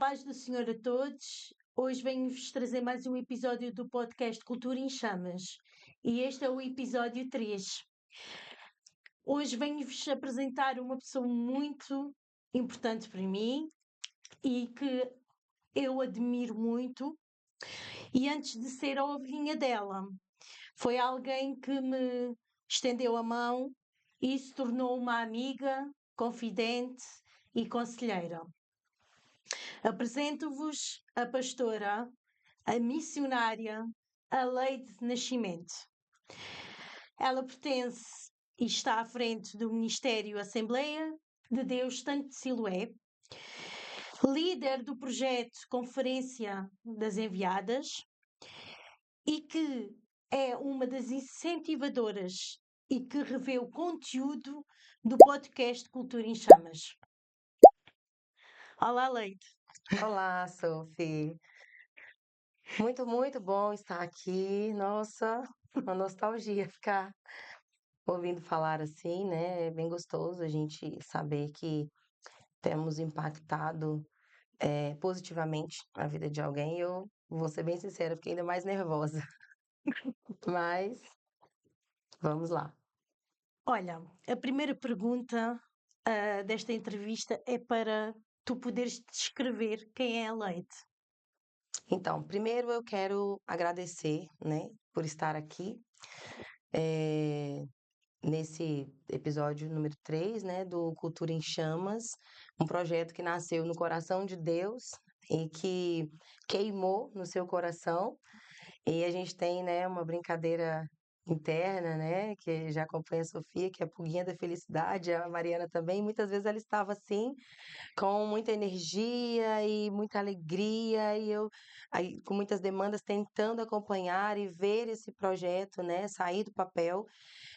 paz do Senhor a todos. Hoje venho-vos trazer mais um episódio do podcast Cultura em Chamas e este é o episódio 3. Hoje venho-vos apresentar uma pessoa muito importante para mim e que eu admiro muito. E antes de ser a ovelhinha dela, foi alguém que me estendeu a mão e se tornou uma amiga, confidente e conselheira. Apresento-vos a pastora, a missionária, a Leide Nascimento. Ela pertence e está à frente do Ministério Assembleia de Deus Tanque de Siloé, líder do projeto Conferência das Enviadas e que é uma das incentivadoras e que revê o conteúdo do podcast Cultura em Chamas. Olá, Leide. Olá, Sophie. Muito bom estar aqui. Nossa, uma nostalgia ficar ouvindo falar assim, né? É bem gostoso a gente saber que temos impactado positivamente a vida de alguém. Eu vou ser bem sincera, fiquei ainda mais nervosa. Mas vamos lá. Olha, a primeira pergunta desta entrevista é para tu poderes descrever quem é a Leide. Então, primeiro eu quero agradecer, né, por estar aqui. Nesse episódio número 3, né, do Cultura em Chamas, um projeto que nasceu no coração de Deus e que queimou no seu coração. E a gente tem, né, uma brincadeira interna, né, que já acompanha a Sofia, que é a Pulguinha da Felicidade, a Mariana também. Muitas vezes ela estava assim, com muita energia e muita alegria, e eu aí, com muitas demandas tentando acompanhar e ver esse projeto, né, sair do papel.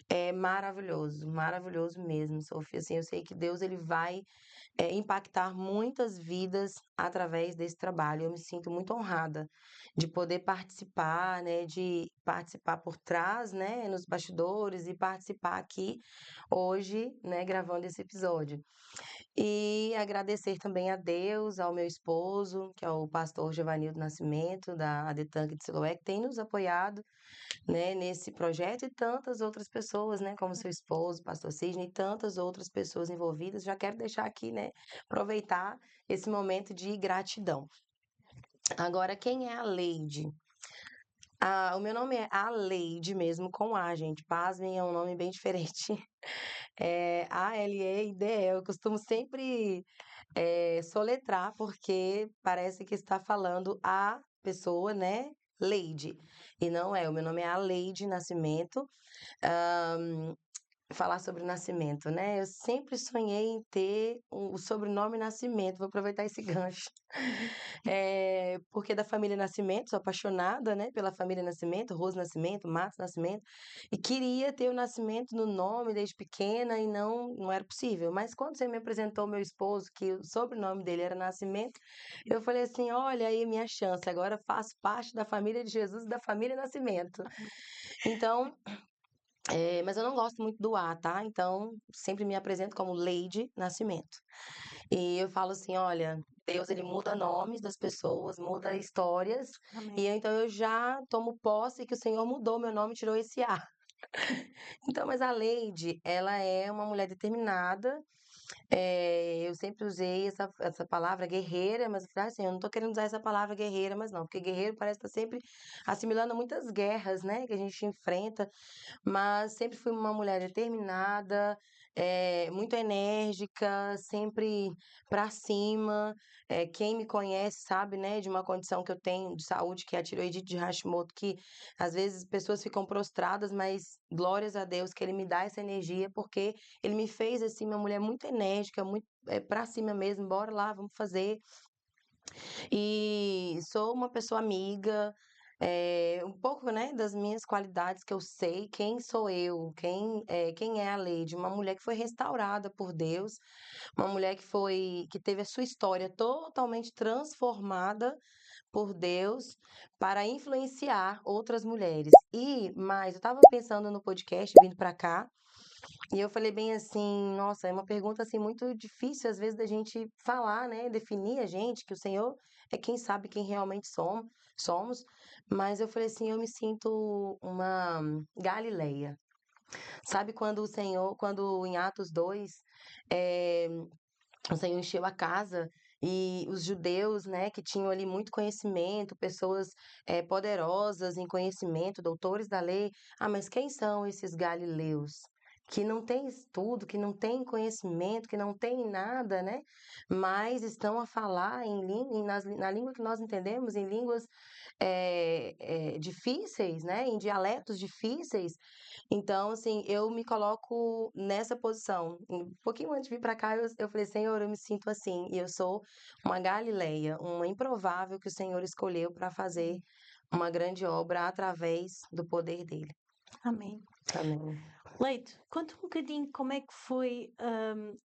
É maravilhoso, maravilhoso mesmo, Sofia. Assim, eu sei que Deus ele vai impactar muitas vidas através desse trabalho. Eu me sinto muito honrada de poder participar, né, de participar por trás, né, nos bastidores e participar aqui hoje, né, gravando esse episódio. E agradecer também a Deus, ao meu esposo, que é o pastor Giovanildo Nascimento, da Adetanque de Siloé, que tem nos apoiado, né, nesse projeto e tantas outras pessoas, né, como seu esposo, pastor Sidney, e tantas outras pessoas envolvidas. Já quero deixar aqui, né, aproveitar esse momento de gratidão. Agora, quem é a Leide? O meu nome é Aleide mesmo, com A, gente. Pasmem, é um nome bem diferente. É Aleide. Eu costumo sempre soletrar, porque parece que está falando a pessoa, né? Leide. E não é. O meu nome é Aleide Nascimento. Falar sobre o Nascimento, né? Eu sempre sonhei em ter o sobrenome Nascimento. Vou aproveitar esse gancho. Porque da família Nascimento, sou apaixonada, né, pela família Nascimento, Rose Nascimento, Matos Nascimento, e queria ter o Nascimento no nome desde pequena e não era possível. Mas quando você me apresentou meu esposo, que o sobrenome dele era Nascimento, eu falei assim: olha aí a minha chance, agora faço parte da família de Jesus e da família Nascimento. Então, mas eu não gosto muito do A, tá? Então, sempre me apresento como Leide Nascimento. E eu falo assim, olha, Deus ele muda nomes das pessoas, muda histórias, e Amém. então eu já tomo posse que o Senhor mudou meu nome, tirou esse A. Então, mas a Leide, ela é uma mulher determinada. Eu sempre usei essa palavra guerreira, mas eu falei assim, eu não tô querendo usar essa palavra guerreira, mas não, porque guerreiro parece estar sempre assimilando a muitas guerras, né, que a gente enfrenta, mas sempre fui uma mulher determinada, muito enérgica, sempre para cima. Quem me conhece sabe, né, de uma condição que eu tenho de saúde, que é a tireoidite de Hashimoto, que às vezes pessoas ficam prostradas, mas glórias a Deus que Ele me dá essa energia, porque Ele me fez assim uma mulher muito enérgica, muito para cima mesmo. Bora lá, vamos fazer. E sou uma pessoa amiga, um pouco, né, das minhas qualidades que eu sei, quem sou eu, quem é a Leide, uma mulher que foi restaurada por Deus, uma mulher que teve a sua história totalmente transformada por Deus para influenciar outras mulheres. E mais, eu estava pensando no podcast, vindo para cá, E eu falei bem assim, nossa, é uma pergunta assim muito difícil às vezes da gente falar, né, definir a gente, que o Senhor é quem sabe quem realmente somos, mas eu falei assim, eu me sinto uma Galileia. Sabe quando o Senhor, quando em Atos 2, eh, o Senhor encheu a casa e os judeus, né, que tinham ali muito conhecimento, pessoas poderosas em conhecimento, doutores da lei. Ah, mas quem são esses galileus? Que não têm estudo, que não têm conhecimento, que não têm nada, né? Mas estão a falar na língua que nós entendemos, em línguas difíceis, né? Em dialetos difíceis. Então, assim, eu me coloco nessa posição. Um pouquinho antes de vir para cá, eu falei, Senhor, eu me sinto assim. E eu sou uma Galileia, uma improvável que o Senhor escolheu para fazer uma grande obra através do poder dele. Amém. Amém. Leite, conta um bocadinho como é que foi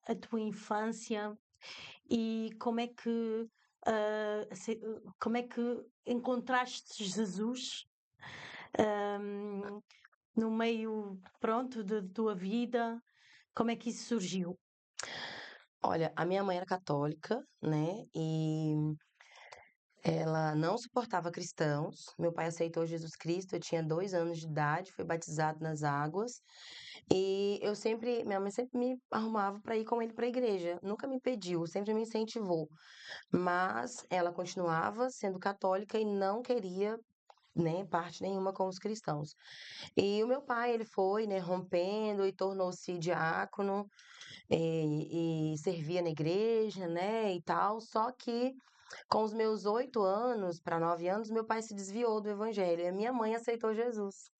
a tua infância e como é que encontraste Jesus hum, no meio, pronto, da tua vida? Como é que isso surgiu? Olha, a minha mãe era católica, né? E ela não suportava cristãos. Meu pai aceitou Jesus Cristo, eu tinha 2 anos de idade, fui batizado nas águas. E minha mãe sempre me arrumava para ir com ele para a igreja. Nunca me pediu, sempre me incentivou. Mas ela continuava sendo católica e não queria, né, parte nenhuma com os cristãos. E o meu pai, ele foi, né, rompendo e tornou-se diácono e servia na igreja, né, e tal. Só que com os meus 8 anos para 9 anos, meu pai se desviou do evangelho e a minha mãe aceitou Jesus.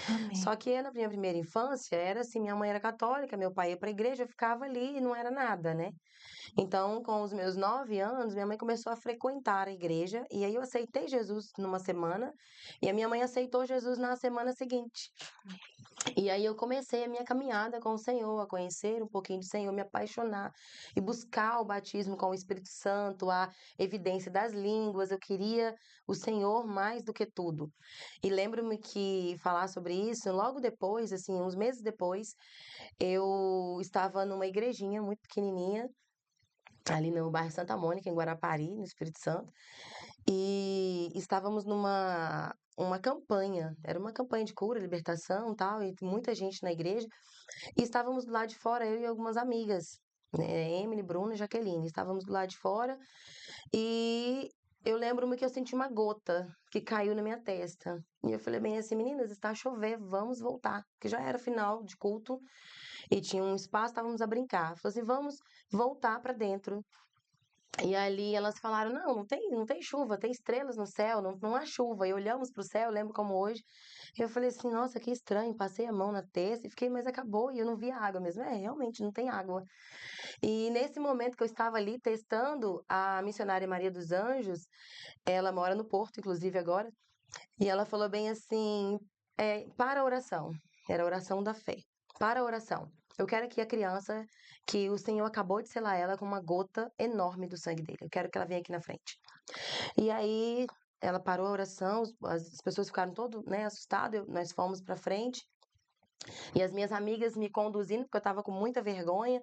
Amém. Só que na minha primeira infância era assim, minha mãe era católica, meu pai ia para a igreja, eu ficava ali e não era nada, né? Então, com os meus 9 anos, minha mãe começou a frequentar a igreja e aí eu aceitei Jesus numa semana e a minha mãe aceitou Jesus na semana seguinte. E aí eu comecei a minha caminhada com o Senhor, a conhecer um pouquinho do Senhor, me apaixonar e buscar o batismo com o Espírito Santo, a evidência das línguas. Eu queria o Senhor mais do que tudo. E lembro-me que falar sobre isso, logo depois, assim, uns meses depois, eu estava numa igrejinha muito pequenininha, ali no bairro Santa Mônica, em Guarapari, no Espírito Santo, e estávamos numa uma campanha, era uma campanha de cura, libertação, tal, e muita gente na igreja, e estávamos do lado de fora, eu e algumas amigas, né, Emily, Bruna e Jaqueline, estávamos do lado de fora, e eu lembro-me que eu senti uma gota que caiu na minha testa. E eu falei bem assim, meninas, está a chover, vamos voltar. Porque já era final de culto e tinha um espaço, estávamos a brincar. Falei assim, vamos voltar para dentro. E ali elas falaram: não, não tem chuva, tem estrelas no céu, não há chuva. E olhamos para o céu, eu lembro como hoje. E eu falei assim: nossa, que estranho. Passei a mão na testa e fiquei, mas acabou. E eu não vi água mesmo. É, realmente não tem água. E nesse momento que eu estava ali testando, a missionária Maria dos Anjos, ela mora no Porto, inclusive agora, e ela falou bem assim: para a oração. Era a oração da fé. Para a oração. Eu quero que a criança, que o Senhor acabou de selar ela com uma gota enorme do sangue dele. Eu quero que ela venha aqui na frente. E aí ela parou a oração, as pessoas ficaram todo, né, assustadas. Nós fomos para frente e as minhas amigas me conduzindo, porque eu estava com muita vergonha,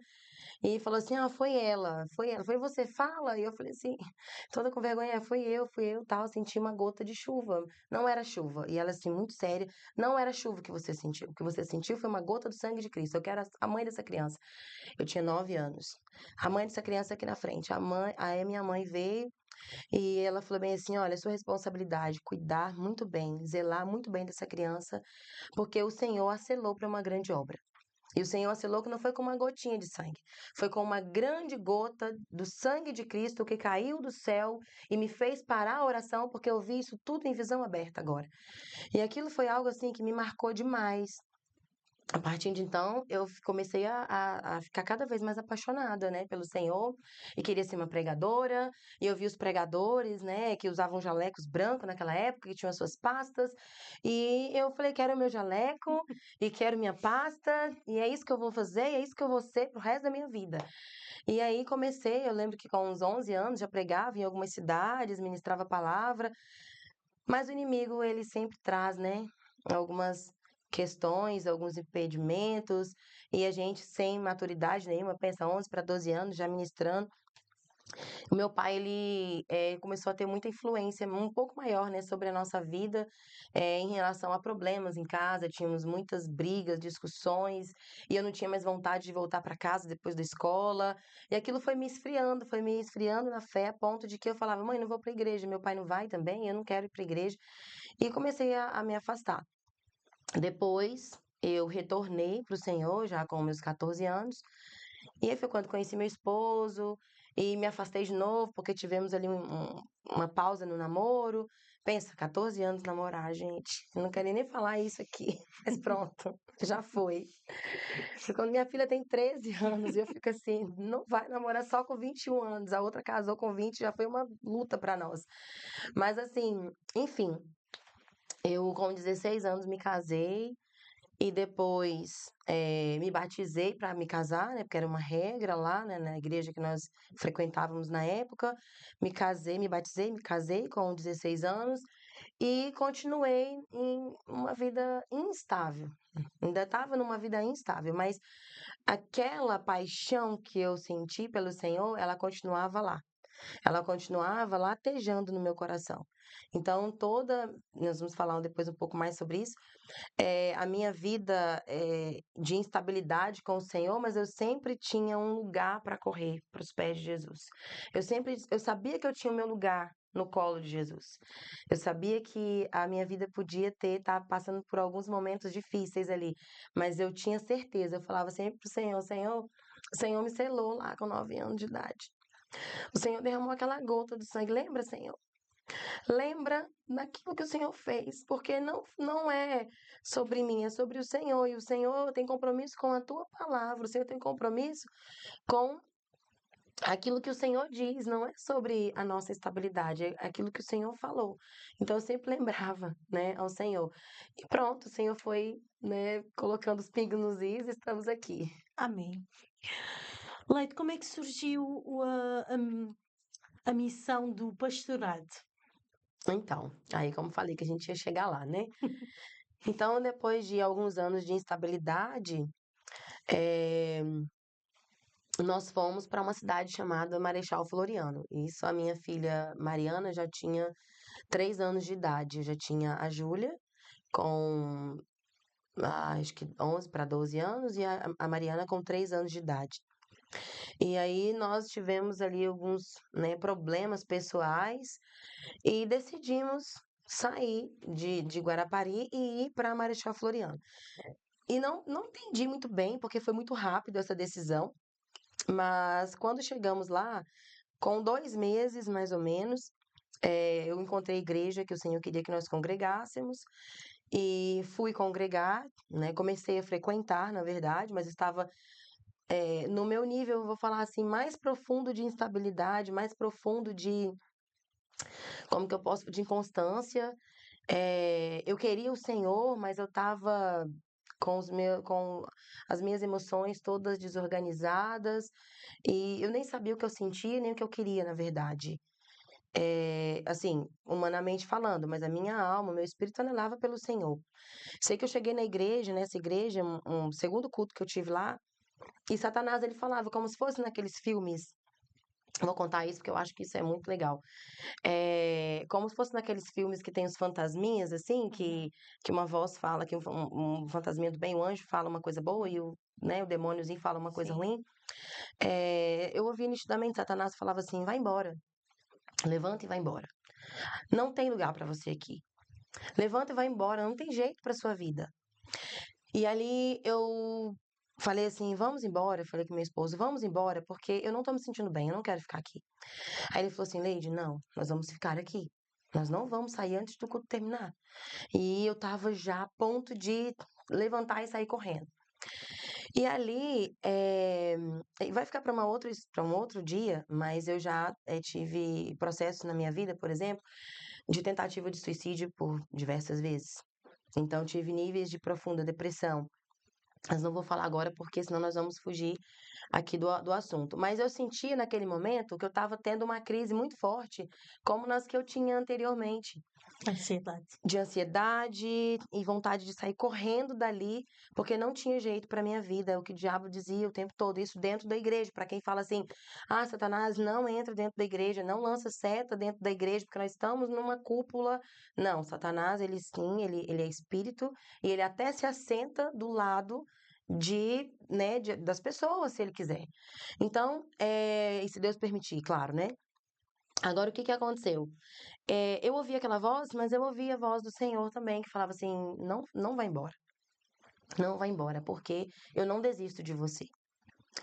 e falou assim: ah, foi ela, foi você, fala. E eu falei assim, toda com vergonha: fui eu, tal, senti uma gota de chuva. Não era chuva. E ela assim, muito séria: não era chuva que você sentiu. O que você sentiu foi uma gota do sangue de Cristo. Eu quero a mãe dessa criança. Eu tinha 9 anos. A mãe dessa criança aqui na frente. Aí minha mãe veio e ela falou bem assim: olha, é sua responsabilidade cuidar muito bem, zelar muito bem dessa criança, porque o Senhor a selou para uma grande obra. E o Senhor a selou que não foi com uma gotinha de sangue, foi com uma grande gota do sangue de Cristo que caiu do céu e me fez parar a oração, porque eu vi isso tudo em visão aberta agora. E aquilo foi algo assim que me marcou demais. A partir de então, eu comecei a ficar cada vez mais apaixonada, né, pelo Senhor, e queria ser uma pregadora, e eu vi os pregadores, né, que usavam jalecos brancos naquela época, que tinham as suas pastas, e eu falei, quero o meu jaleco, e quero minha pasta, e é isso que eu vou fazer, e é isso que eu vou ser pro resto da minha vida. E aí comecei, eu lembro que com uns 11 anos já pregava em algumas cidades, ministrava a palavra, mas o inimigo, ele sempre traz, né, algumas questões, alguns impedimentos, e a gente sem maturidade nenhuma, pensa 11 para 12 anos já ministrando. O meu pai, ele começou a ter muita influência, um pouco maior, né, sobre a nossa vida, em relação a problemas em casa. Tínhamos muitas brigas, discussões, e eu não tinha mais vontade de voltar para casa depois da escola. E aquilo foi me esfriando na fé, a ponto de que eu falava, mãe, não vou para a igreja, meu pai não vai também, eu não quero ir para a igreja. E comecei a me afastar. Depois, eu retornei para o Senhor, já com meus 14 anos, e aí foi quando conheci meu esposo e me afastei de novo, porque tivemos ali uma pausa no namoro. Pensa, 14 anos namorar, gente. Eu não quero nem falar isso aqui, mas pronto, já foi. Porque quando minha filha tem 13 anos, eu fico assim, não vai namorar só com 21 anos. A outra casou com 20, já foi uma luta para nós. Mas assim, enfim, eu com 16 anos me casei. E depois me batizei para me casar, né? Porque era uma regra lá, né, na igreja que nós frequentávamos na época. Me casei, me batizei, me casei com 16 anos e continuei em uma vida instável. Ainda estava numa vida instável, mas aquela paixão que eu senti pelo Senhor, ela continuava lá. Ela continuava latejando no meu coração. Então, nós vamos falar depois um pouco mais sobre isso, a minha vida, de instabilidade com o Senhor, mas eu sempre tinha um lugar para correr para os pés de Jesus. Eu sabia que eu tinha o meu lugar no colo de Jesus. Eu sabia que a minha vida podia estar passando por alguns momentos difíceis ali, mas eu tinha certeza, eu falava sempre pro Senhor, Senhor, o Senhor me selou lá com 9 anos de idade. O Senhor derramou aquela gota do sangue, lembra, Senhor? Lembra daquilo que o Senhor fez, porque não é sobre mim, é sobre o Senhor. E o Senhor tem compromisso com a tua palavra, o Senhor tem compromisso com aquilo que o Senhor diz, não é sobre a nossa estabilidade, é aquilo que o Senhor falou. Então eu sempre lembrava, né, ao Senhor. E pronto, o Senhor foi, né, colocando os pingos nos is, e estamos aqui. Amém. Leite, como é que surgiu a missão do pastorado? Então, aí como falei que a gente ia chegar lá, né? Então, depois de alguns anos de instabilidade, eh, nós fomos para uma cidade chamada Marechal Floriano. Isso, a minha filha Mariana já tinha 3 anos de idade. Eu já tinha a Júlia com, acho que 11 para 12 anos e a Mariana com 3 anos de idade. E aí nós tivemos ali alguns, né, problemas pessoais e decidimos sair de Guarapari e ir para Marechal Floriano. E não entendi muito bem, porque foi muito rápido essa decisão. Mas quando chegamos lá, com 2 meses, mais ou menos, eu encontrei a igreja que o Senhor queria que nós congregássemos e fui congregar, né? Comecei a frequentar, na verdade, mas estava no meu nível, eu vou falar assim, mais profundo de instabilidade, mais profundo de, como que eu posso, de inconstância. Eu queria o Senhor, mas eu estava com as minhas emoções todas desorganizadas e eu nem sabia o que eu sentia, nem o que eu queria, na verdade. Assim, humanamente falando, mas a minha alma, o meu espírito anelava pelo Senhor. Sei que eu cheguei na igreja, nessa igreja, um segundo culto que eu tive lá, e Satanás ele falava como se fosse naqueles filmes. Vou contar isso porque eu acho que isso é muito legal. Como se fosse naqueles filmes que tem os fantasminhas, assim, que uma voz fala, que um fantasminha do bem, o anjo fala uma coisa boa e o demôniozinho fala uma coisa Sim. ruim. Eu ouvi nitidamente Satanás falava assim: vai embora, levanta e vai embora. Não tem lugar para você aqui. Levanta e vai embora, não tem jeito para sua vida. E ali eu falei assim: vamos embora. Eu falei com meu esposo: vamos embora, porque eu não tô me sentindo bem, eu não quero ficar aqui. Aí ele falou assim: Leide, não, nós vamos ficar aqui. Nós não vamos sair antes do culto terminar. E eu tava já a ponto de levantar e sair correndo. E ali, vai ficar para um outro dia, mas eu já tive processos na minha vida, por exemplo, de tentativa de suicídio por diversas vezes. Então, tive níveis de profunda depressão. Mas não vou falar agora porque senão nós vamos fugir aqui do assunto. Mas eu senti naquele momento que eu estava tendo uma crise muito forte, como nas que eu tinha anteriormente, Ansiedade. de ansiedade e vontade de sair correndo dali, porque não tinha jeito para minha vida, é o que o diabo dizia o tempo todo, isso dentro da igreja, para quem fala assim: "Ah, Satanás não entra dentro da igreja, não lança seta dentro da igreja, porque nós estamos numa cúpula". Não, Satanás, ele sim, ele é espírito e ele até se assenta do lado das pessoas, se ele quiser. Então, e se Deus permitir, claro, né? Agora, o que que aconteceu? Eu ouvi aquela voz, mas eu ouvi a voz do Senhor também, que falava assim: não, não vai embora, não vai embora, porque eu não desisto de você.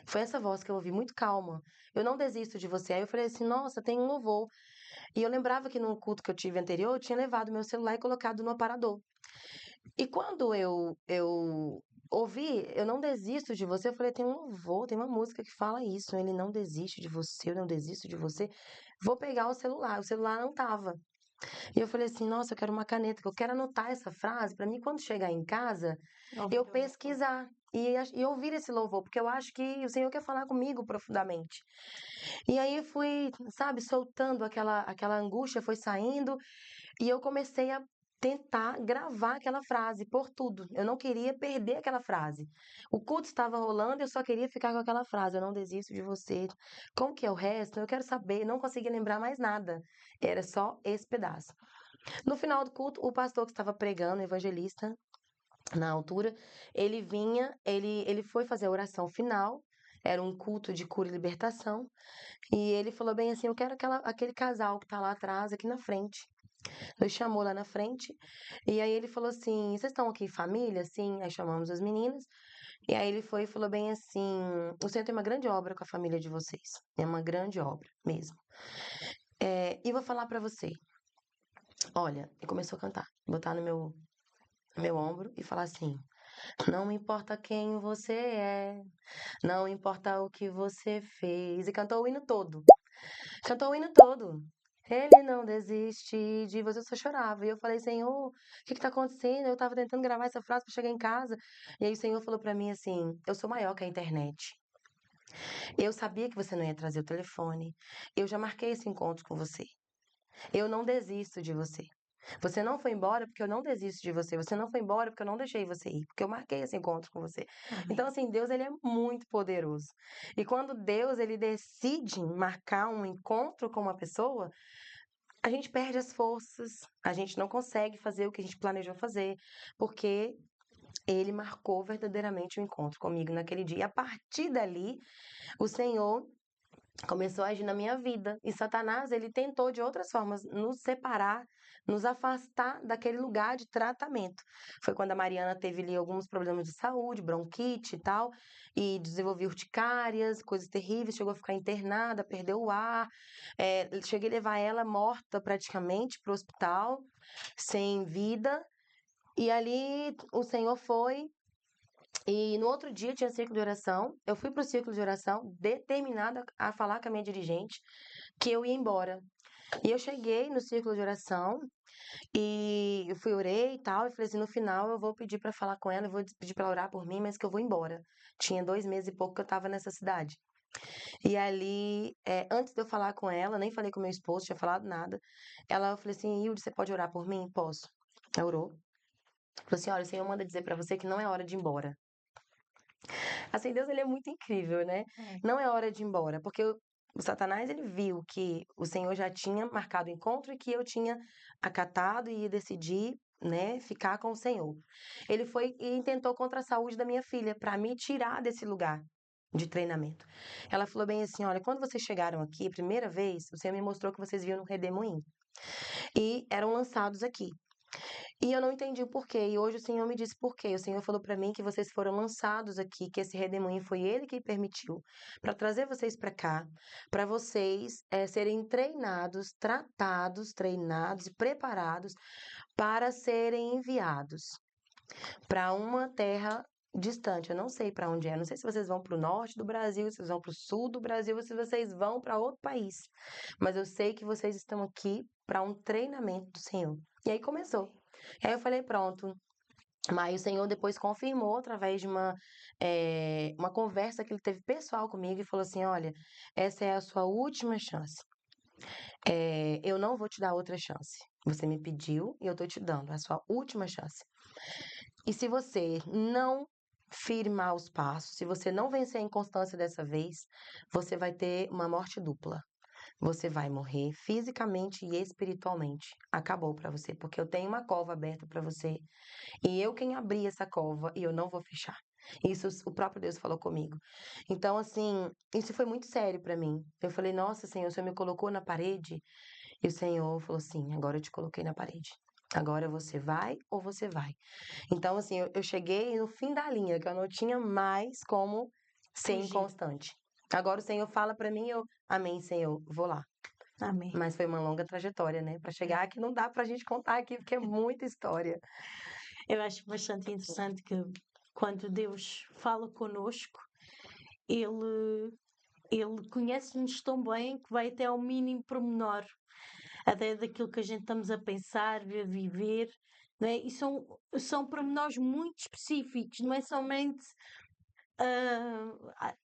Foi essa voz que eu ouvi, muito calma. Eu não desisto de você. Aí eu falei assim: nossa, tem um louvor. E eu lembrava que no culto que eu tive anterior, eu tinha levado meu celular e colocado no aparador. E quando eu ouvi, eu não desisto de você, eu falei: tem um louvor, tem uma música que fala isso. Ele não desiste de você, eu não desisto de você. Vou pegar o celular não tava. E eu falei assim: nossa, eu quero uma caneta, que eu quero anotar essa frase para mim quando chegar em casa, eu pesquisar e ouvir esse louvor, porque eu acho que o Senhor quer falar comigo profundamente. E aí fui, sabe, soltando aquela angústia, foi saindo, e eu comecei a tentar gravar aquela frase por tudo. Eu não queria perder aquela frase. O culto estava rolando, eu só queria ficar com aquela frase: eu não desisto de você. Como que é o resto? Eu quero saber, não conseguia lembrar mais nada. Era só esse pedaço. No final do culto, o pastor que estava pregando, o evangelista, na altura, ele foi fazer a oração final. Era um culto de cura e libertação. E ele falou bem assim: eu quero aquele casal que tá lá atrás, aqui na frente. Nos chamou lá na frente. E aí ele falou assim: vocês estão aqui em família? Sim. Aí chamamos as meninas. E aí ele foi e falou bem assim: o Senhor tem uma grande obra com a família de vocês. É uma grande obra mesmo. E vou falar pra você. Olha, e começou a cantar, botar no meu ombro e falar assim: não importa quem você é, não importa o que você fez. E cantou o hino todo. Cantou o hino todo. Ele não desiste de você. Eu só chorava. E eu falei: Senhor, o que que tá acontecendo? Eu tava tentando gravar essa frase para chegar em casa. E aí o Senhor falou para mim assim: eu sou maior que a internet. Eu sabia que você não ia trazer o telefone. Eu já marquei esse encontro com você. Eu não desisto de você. Você não foi embora porque eu não desisto de você. Você não foi embora porque eu não deixei você ir, porque eu marquei esse encontro com você. Amém. Então, assim, Deus, ele é muito poderoso. E quando Deus, ele decide marcar um encontro com uma pessoa, a gente perde as forças, a gente não consegue fazer o que a gente planejou fazer, porque ele marcou verdadeiramente o encontro comigo naquele dia. E a partir dali, o Senhor começou a agir na minha vida. E Satanás, ele tentou de outras formas nos separar, nos afastar daquele lugar de tratamento. Foi quando a Mariana teve ali alguns problemas de saúde, bronquite e tal, e desenvolveu urticárias, coisas terríveis, chegou a ficar internada, perdeu o ar. Cheguei a levar ela morta praticamente para o hospital, sem vida. E ali o Senhor foi e no outro dia tinha ciclo de oração. Eu fui para o ciclo de oração determinada a falar com a minha dirigente que eu ia embora. E eu cheguei no círculo de oração e eu fui orei e tal, e falei assim: no final eu vou pedir para falar com ela, eu vou pedir para ela orar por mim, mas que eu vou embora. Tinha 2 meses e pouco que eu estava nessa cidade. E ali, antes de eu falar com ela, nem falei com meu esposo, tinha falado nada. Eu falei assim: Hilde, você pode orar por mim? Posso. Ela orou. Falou assim: olha, o Senhor manda dizer para você que não é hora de ir embora. Assim, Deus, ele é muito incrível, né? Não é hora de ir embora, porque o Satanás, ele viu que o Senhor já tinha marcado o encontro e que eu tinha acatado e decidi, né, ficar com o Senhor. Ele foi e tentou contra a saúde da minha filha para me tirar desse lugar de treinamento. Ela falou bem assim: olha, quando vocês chegaram aqui a primeira vez, o Senhor me mostrou que vocês viam no Redemoinho e eram lançados aqui. E eu não entendi o porquê. E hoje o Senhor me disse por quê. O Senhor falou para mim que vocês foram lançados aqui, que esse redemoinho foi Ele que permitiu, para trazer vocês para cá, para vocês serem treinados, tratados, treinados e preparados para serem enviados para uma terra distante. Eu não sei para onde é. Não sei se vocês vão para o norte do Brasil, se vocês vão para o sul do Brasil, ou se vocês vão para outro país. Mas eu sei que vocês estão aqui para um treinamento do Senhor. E aí começou. Aí eu falei: pronto, Mas o Senhor depois confirmou através de uma conversa que ele teve pessoal comigo e falou assim: olha, essa é a sua última chance. Eu não vou te dar outra chance. Você me pediu e eu tô te dando, é a sua última chance. E se você não firmar os passos, se você não vencer a inconstância dessa vez, você vai ter uma morte dupla. Você vai morrer fisicamente e espiritualmente. Acabou pra você, porque eu tenho uma cova aberta pra você e eu quem abri essa cova e eu não vou fechar. Isso o próprio Deus falou comigo. Então, assim, isso foi muito sério pra mim. Eu falei, nossa, Senhor, o Senhor me colocou na parede? E o Senhor falou assim, agora eu te coloquei na parede. Agora você vai ou você vai? Então, assim, eu cheguei no fim da linha, que eu não tinha mais como ser Fugir. inconstante. Agora o Senhor fala pra mim, amém, Senhor, vou lá. Amém. Mas foi uma longa trajetória, né? Pra chegar aqui não dá pra gente contar aqui, porque é muita história. Eu acho bastante interessante que quando Deus fala connosco, Ele conhece-nos tão bem que vai até ao mínimo pormenor, até daquilo que a gente estamos a pensar, a viver, não é? E são pormenores muito específicos, não é somente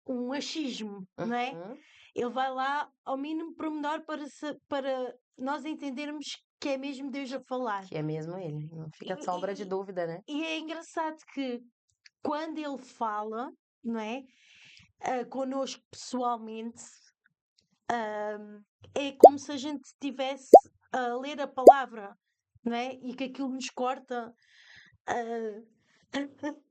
um achismo, não é? Uhum. Ele vai lá ao mínimo pormenor para nós entendermos que é mesmo Deus a falar. Que é mesmo ele. Não fica sombra de dúvida, né? E é engraçado que quando ele fala, não é? Connosco pessoalmente, é como se a gente estivesse a ler a palavra, não é? E que aquilo nos corta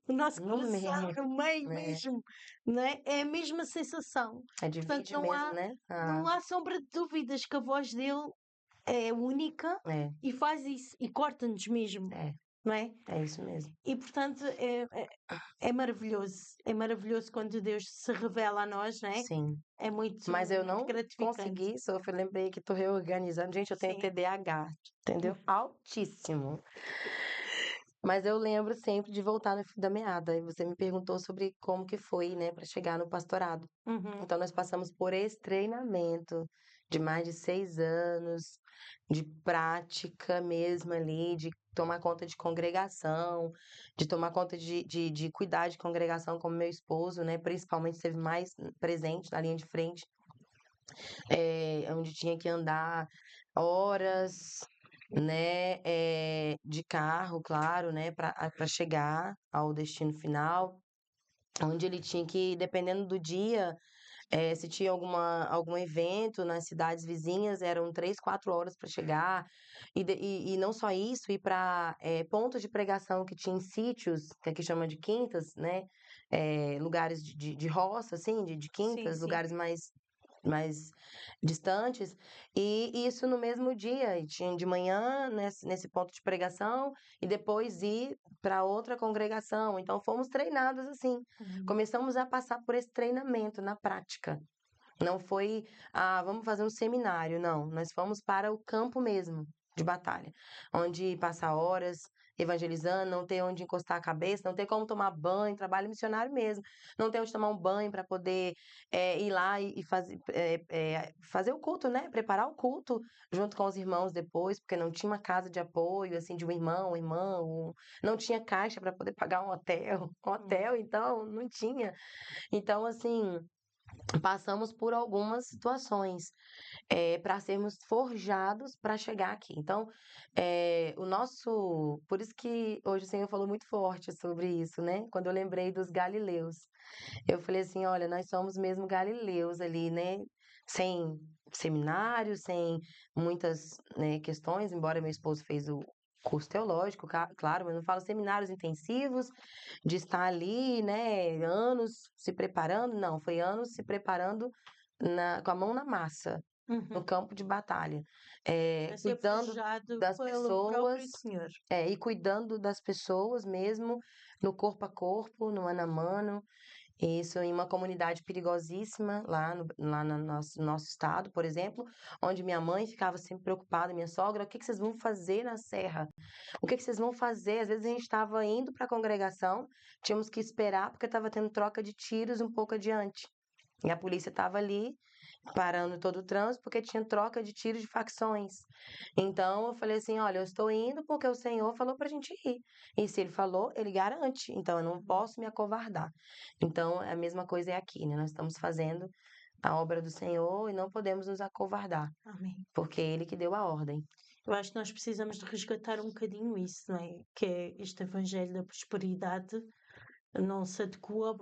o nosso No coração meio. no meio É, mesmo, não é? É a mesma sensação. Portanto, divide mesmo, né? não há sombra de dúvidas que a voz dele é única É, e faz isso e corta-nos mesmo, é, não é? é isso mesmo. E portanto é maravilhoso. É maravilhoso quando Deus se revela a nós, não é? Sim. É muito, Mas eu muito não gratificante. consegui, só eu lembrei que tô reorganizando. Gente, eu tenho Sim. TDAH, entendeu? Altíssimo. Mas eu lembro sempre de voltar no fio da meada. E você me perguntou sobre como que foi, né, para chegar no pastorado. Uhum. Então, nós passamos por esse treinamento de mais de 6 anos, de prática mesmo ali, de tomar conta de congregação, de tomar conta de cuidar de congregação como meu esposo, né? Principalmente esteve mais presente na linha de frente, onde tinha que andar horas, né? De carro, claro, né? Para chegar ao destino final, onde ele tinha que, dependendo do dia, se tinha algum evento nas cidades vizinhas, eram 3, 4 horas para chegar. E não só isso, ir para pontos de pregação que tinha em sítios, que aqui chama de quintas, né? Lugares de roça, assim, de Sim, quintas, sim. lugares mais distantes, e isso no mesmo dia. E tinha de manhã nesse ponto de pregação e depois ir para outra congregação. Então fomos treinados assim. Uhum. Começamos a passar por esse treinamento na prática. Não foi, vamos fazer um seminário, não. Nós fomos para o campo mesmo de batalha, onde passar horas evangelizando, não ter onde encostar a cabeça, não ter como tomar banho, trabalho missionário mesmo, não ter onde tomar um banho para poder ir lá e fazer o culto, né? Preparar o culto junto com os irmãos depois, porque não tinha uma casa de apoio, assim, de um irmão, irmã, não tinha caixa para poder pagar um hotel, então não tinha. Então, assim, passamos por algumas situações para sermos forjados para chegar aqui. Então, por isso que hoje o Senhor falou muito forte sobre isso, né? Quando eu lembrei dos galileus, eu falei assim, olha, nós somos mesmo galileus ali, né? Sem seminário, sem muitas, né, questões, embora meu esposo fez o curso teológico, claro, mas não falo seminários intensivos, de estar ali, né, anos se preparando, não, foi anos se preparando com a mão na massa, no Uhum. campo de batalha, A ser cuidando forjado das pelo pessoas, próprio Senhor. e cuidando das pessoas mesmo, no corpo a corpo, no mano a mano, isso em uma comunidade perigosíssima lá no nosso estado, por exemplo, onde minha mãe ficava sempre preocupada, minha sogra, o que vocês vão fazer na serra? O que vocês vão fazer? Às vezes a gente estava indo para a congregação, tínhamos que esperar porque estava tendo troca de tiros um pouco adiante. E a polícia estava ali parando todo o trânsito, porque tinha troca de tiros de facções. Então eu falei assim: olha, eu estou indo porque o Senhor falou para a gente ir. E se ele falou, ele garante. Então eu não posso me acovardar. Então a mesma coisa é aqui, né? Nós estamos fazendo a obra do Senhor e não podemos nos acovardar, Amém. porque é ele que deu a ordem. Eu acho que nós precisamos de resgatar um bocadinho isso, não é? Que é este evangelho da prosperidade não se adequa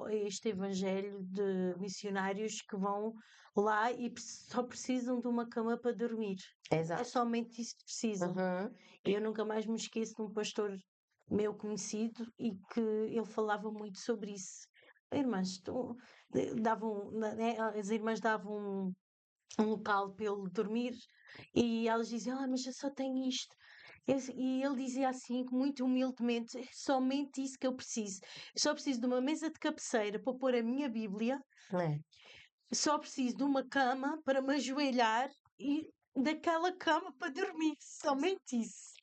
a este evangelho de missionários que vão lá e só precisam de uma cama para dormir. É Exato. somente isso que precisam. Uhum. E eu nunca mais me esqueço de um pastor meu conhecido e que ele falava muito sobre isso. Irmãs, davam, né, as irmãs davam um local para ele dormir e elas diziam, mas eu só tenho isto. E ele dizia assim, muito humildemente, é somente isso que eu preciso. Eu só preciso de uma mesa de cabeceira para pôr a minha Bíblia, É. só preciso de uma cama para me ajoelhar e daquela cama para dormir. Somente isso.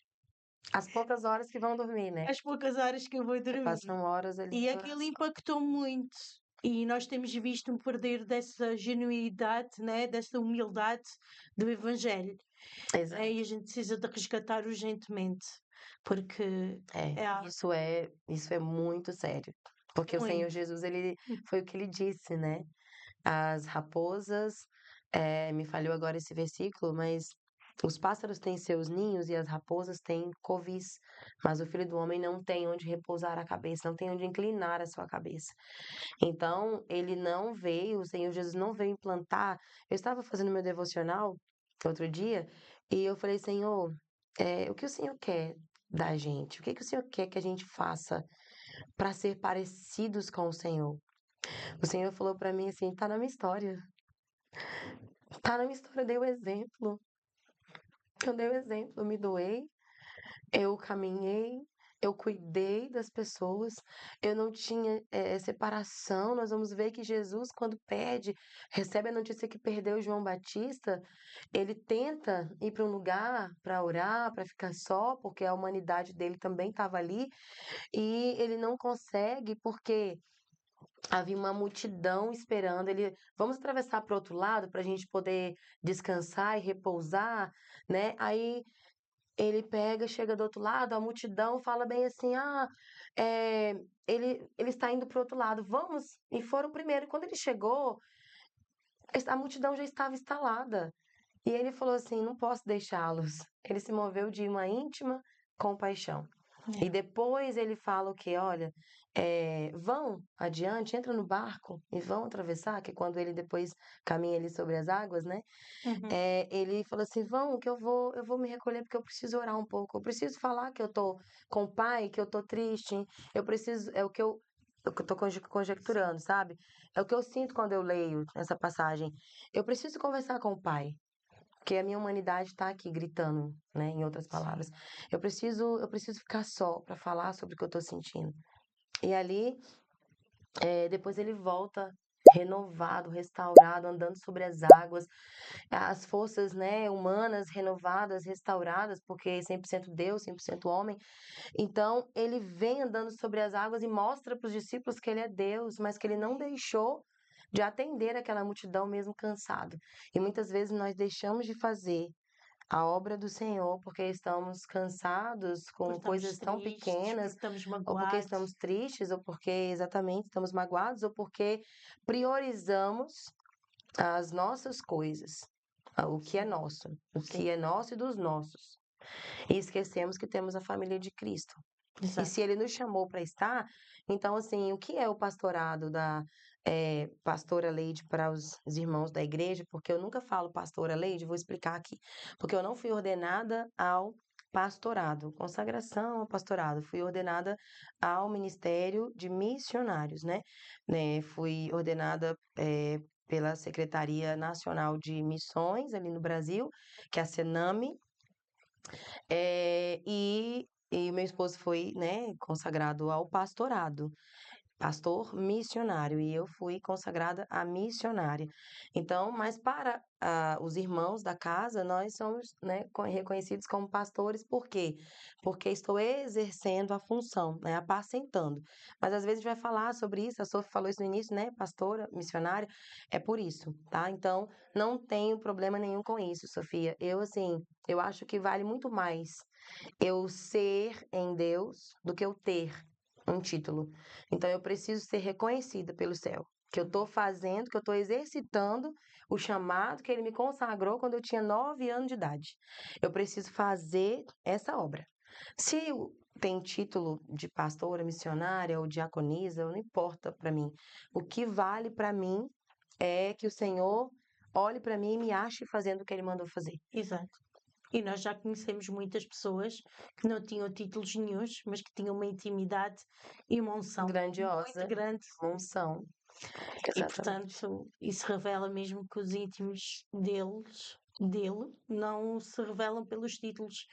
As poucas horas que vão dormir, né? As poucas horas que eu vou Que dormir. passam horas ali E em aquilo oração. impactou muito. E nós temos visto um perder dessa genuinidade, né? Dessa humildade do Evangelho. Exato. E a gente precisa de resgatar urgentemente, porque é Isso é muito sério. Porque o Senhor muito. Jesus, ele foi o que ele disse, né? As raposas, me falhou agora esse versículo, mas os pássaros têm seus ninhos e as raposas têm covis, mas o filho do homem não tem onde repousar a cabeça, não tem onde inclinar a sua cabeça. Então, ele não veio, o Senhor Jesus não veio implantar. Eu estava fazendo meu devocional outro dia e eu falei, Senhor, o que o Senhor quer da gente? O que que o Senhor quer que a gente faça para ser parecidos com o Senhor? O Senhor falou para mim assim: tá na minha história. Tá na minha história, eu dei o exemplo. Eu dei o exemplo, eu me doei, eu caminhei, eu cuidei das pessoas, eu não tinha separação. Nós vamos ver que Jesus, quando perde, recebe a notícia que perdeu João Batista, ele tenta ir para um lugar para orar, para ficar só, porque a humanidade dele também estava ali, e ele não consegue porque havia uma multidão esperando. Ele, vamos atravessar para o outro lado para a gente poder descansar e repousar, né? Aí ele pega, chega do outro lado, a multidão fala bem assim: ele está indo para o outro lado, vamos. E foram primeiro. Quando ele chegou, a multidão já estava instalada. E ele falou assim: não posso deixá-los. Ele se moveu de uma íntima compaixão. E depois ele fala o quê? Olha, vão adiante, entra no barco e vão atravessar, que é quando ele depois caminha ali sobre as águas, né? Uhum. Ele falou assim: vão, que eu vou me recolher porque eu preciso orar um pouco. Eu preciso falar que eu tô com o pai, que eu tô triste. Eu preciso, é o que eu tô conjecturando, sabe? É o que eu sinto quando eu leio essa passagem. Eu preciso conversar com o pai. Porque a minha humanidade está aqui gritando, né? Em outras palavras. Eu preciso ficar só para falar sobre o que eu estou sentindo. E ali, depois ele volta renovado, restaurado, andando sobre as águas, as forças, né, humanas renovadas, restauradas, porque 100% Deus, 100% homem. Então, ele vem andando sobre as águas e mostra para os discípulos que ele é Deus, mas que ele não deixou de atender aquela multidão mesmo cansado. E muitas vezes nós deixamos de fazer a obra do Senhor porque estamos cansados Porque com estamos coisas tão tristes, porque pequenas, estamos ou porque magoados. estamos tristes, ou porque exatamente estamos magoados, ou porque priorizamos as nossas coisas, o que é nosso, o que Sim, é nosso e dos nossos. E esquecemos que temos a família de Cristo. E se exato. ele nos chamou para estar, então, assim, o que é o pastorado da pastora Leide para os irmãos da igreja? Porque eu nunca falo pastora Leide, vou explicar aqui. Porque eu não fui ordenada ao pastorado, consagração ao pastorado, fui ordenada ao ministério de missionários, né? Fui ordenada pela Secretaria Nacional de Missões ali no Brasil, que é a Sename, e o meu esposo foi, né, consagrado ao pastorado. pastor missionário, e eu fui consagrada a missionária. Então, mas para os irmãos da casa, nós somos, né, reconhecidos como pastores, por quê? Porque estou exercendo a função, né, apacentando. Mas às vezes a gente vai falar sobre isso, a Sophie falou isso no início, né, pastora, missionária, é por isso, tá? Então, não tenho problema nenhum com isso, Sofia. Eu, assim, eu acho que vale muito mais eu ser em Deus do que eu ter um título. Então eu preciso ser reconhecida pelo céu, que eu estou fazendo, que eu estou exercitando o chamado que ele me consagrou quando eu tinha 9 anos de idade. Eu preciso fazer essa obra. Se tem título de pastora, missionária ou diaconisa, não importa para mim. O que vale para mim é que o Senhor olhe para mim e me ache fazendo o que ele mandou fazer. Exato. E nós já conhecemos muitas pessoas que não tinham títulos nenhuns, mas que tinham uma intimidade e uma unção Grandiosa, muito grande. uma unção. E, Exatamente. portanto, isso revela mesmo que os íntimos dele, não se revelam pelos títulos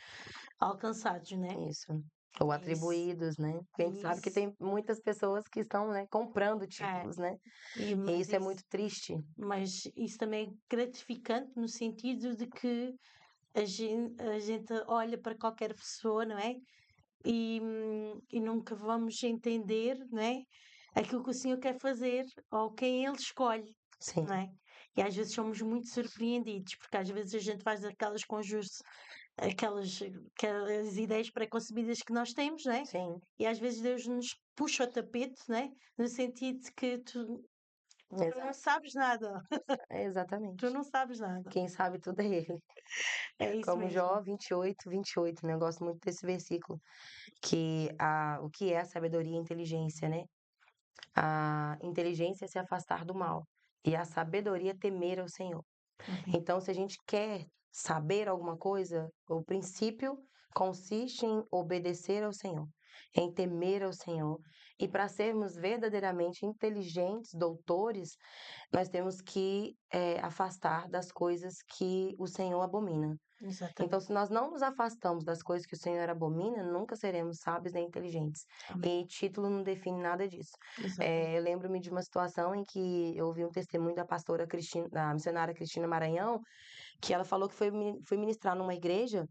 alcançados, né? Isso. Ou É isso. atribuídos, né? Porque a gente sabe que Isso. tem muitas pessoas que estão, né, comprando É. títulos, né? E, E isso é muito triste. mas isso também é gratificante no sentido de que a gente olha para qualquer pessoa, não é? E nunca vamos entender, não é? Aquilo que o Senhor quer fazer ou quem Ele escolhe, Sim, não é? E às vezes somos muito surpreendidos, porque às vezes a gente faz aquelas aquelas ideias pré-concebidas que nós temos, não é? sim, E às vezes Deus nos puxa o tapete, não é? No sentido de que tu não sabes nada, tu exatamente. não sabes nada. Quem sabe tudo é ele. É isso Como Jó mesmo. 28, né? Eu gosto muito desse versículo, que o que é a sabedoria e a inteligência, né? A inteligência é se afastar do mal e a sabedoria é temer ao Senhor. Uhum. Então, se a gente quer saber alguma coisa, o princípio consiste em obedecer ao Senhor, em temer ao Senhor. E para sermos verdadeiramente inteligentes, doutores, nós temos que afastar das coisas que o Senhor abomina. Então, Exatamente. se nós não nos afastamos das coisas que o Senhor abomina, nunca seremos sábios nem inteligentes. Amém. E título não define nada disso. Exatamente. Eu lembro-me de uma situação em que eu ouvi um testemunho da pastora Cristina, da missionária Cristina Maranhão, que ela falou que foi ministrar numa igreja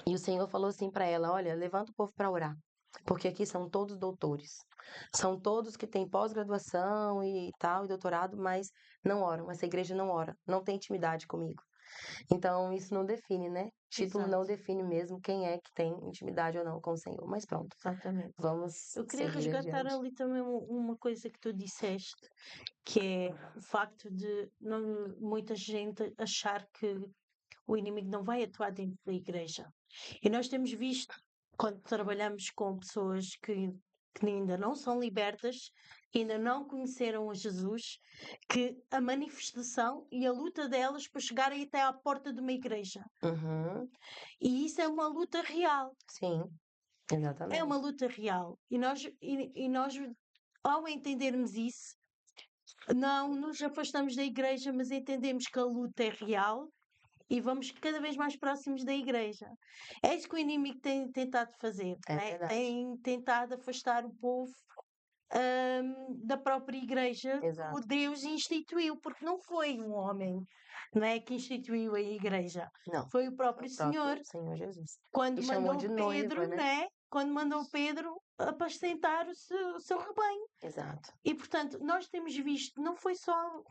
e o Senhor falou assim para ela: Olha, levanta o povo para orar, porque aqui são todos doutores, são todos que têm pós-graduação e tal, e doutorado, mas não oram. Essa igreja não ora, não tem intimidade comigo. Então, isso não define, né? Título não Exato. define mesmo quem é que tem intimidade ou não com o Senhor. Mas pronto, Exatamente. vamos Eu queria seguir resgatar adiante. ali também uma coisa que tu disseste, que é o facto de muita gente achar que o inimigo não vai atuar dentro da igreja. E nós temos visto, quando trabalhamos com pessoas que ainda não são libertas, que ainda não conheceram a Jesus, que a manifestação e a luta delas para chegarem até à porta de uma igreja. Uhum, E isso é uma luta real. sim, É uma exatamente. luta real. E nós, ao entendermos isso, não nos afastamos da igreja, mas entendemos que a luta é real e vamos cada vez mais próximos da igreja. É isso que o inimigo tem tentado fazer, É não é? verdade. Tem tentado afastar o povo da própria igreja que o Exato. Deus instituiu, porque não foi um homem, não é, que instituiu a igreja, Não, foi o foi próprio o Senhor, próprio Senhor Jesus. quando E chamou mandou de noiva, Pedro, né? né? Quando mandou Pedro apacentar o seu rebanho. Exato. E portanto, nós temos visto, não foi só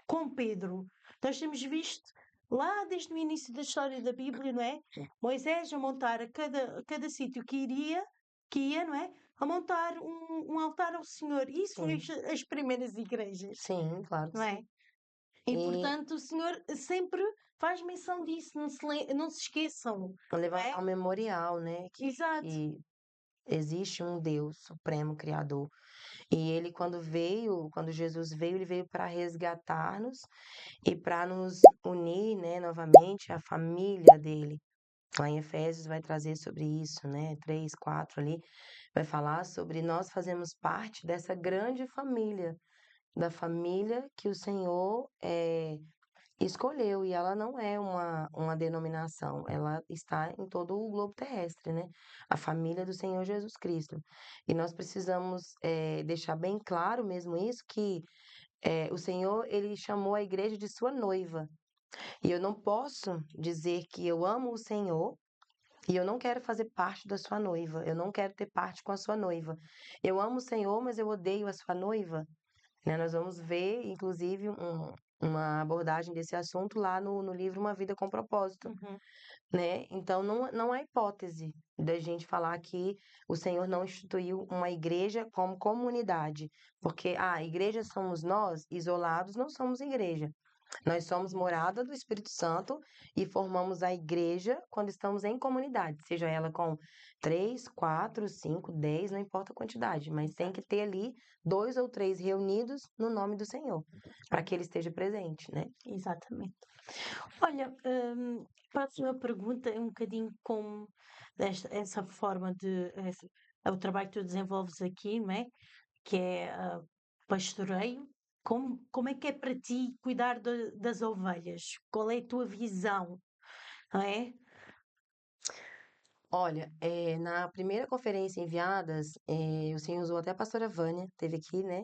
com Pedro, nós temos visto lá desde o início da história da Bíblia, não é? Moisés a montar a cada sítio que ia, não é? A montar um altar ao Senhor. Isso foi Sim, as primeiras igrejas, sim, claro que não é? sim. E E portanto o Senhor sempre faz menção disso, não se esqueçam, não levantar é? um memorial, né? Exato, Que existe um Deus supremo, criador. E ele, quando Jesus veio, ele veio para resgatar-nos e para nos unir, né, novamente à família dele. Lá em Efésios vai trazer sobre isso, né? 3, 4 ali, vai falar sobre nós fazemos parte dessa grande família, da família que o Senhor escolheu, e ela não é uma denominação, ela está em todo o globo terrestre, né? A família do Senhor Jesus Cristo. E nós precisamos deixar bem claro mesmo isso, que o Senhor, ele chamou a igreja de sua noiva. E eu não posso dizer que eu amo o Senhor e eu não quero fazer parte da sua noiva, eu não quero ter parte com a sua noiva. Eu amo o Senhor, mas eu odeio a sua noiva, né? Nós vamos ver, inclusive, uma abordagem desse assunto lá no livro Uma Vida com Propósito, Uhum. né? Então, não há hipótese da gente falar que o Senhor não instituiu uma igreja como comunidade, porque a igreja somos nós, isolados não somos igreja. Nós somos morada do Espírito Santo e formamos a igreja quando estamos em comunidade, seja ela com 3, 4, 5, 10, não importa a quantidade, mas tem que ter ali 2 ou 3 reunidos no nome do Senhor, para que ele esteja presente, né? Exatamente. Olha, próxima pergunta é um bocadinho como essa forma é o trabalho que tu desenvolves aqui, não é? Que é pastoreio. Como é que é para ti cuidar das ovelhas? Qual é a tua visão, não é? Olha, na primeira conferência enviadas, o Senhor usou até a pastora Vânia, teve aqui, né?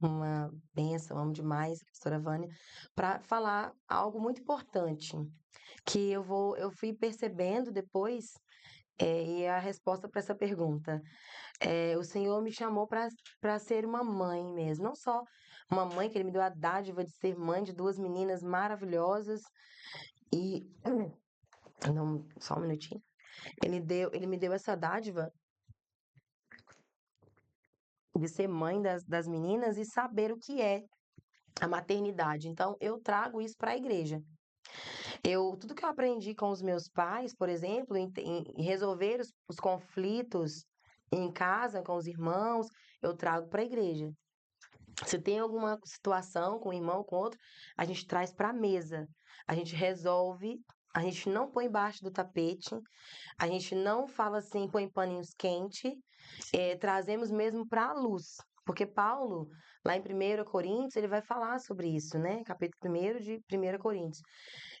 Uma bênção, amo demais a pastora Vânia, para falar algo muito importante, que eu fui percebendo depois, e é a resposta para essa pergunta. O Senhor me chamou para ser uma mãe mesmo, não só uma mãe, que Ele me deu a dádiva de ser mãe de 2 meninas maravilhosas, e não, só um minutinho. Ele me deu essa dádiva de ser mãe das meninas e saber o que é a maternidade. Então, eu trago isso para a igreja. Tudo que eu aprendi com os meus pais, por exemplo, em resolver os conflitos em casa com os irmãos, eu trago para a igreja. Se tem alguma situação com um irmão, com outro, a gente traz para a mesa. A gente resolve, a gente não põe embaixo do tapete, a gente não fala assim, põe paninhos quentes, trazemos mesmo para a luz. Porque Paulo, lá em 1 Coríntios, ele vai falar sobre isso, né? Capítulo 1 de 1 Coríntios,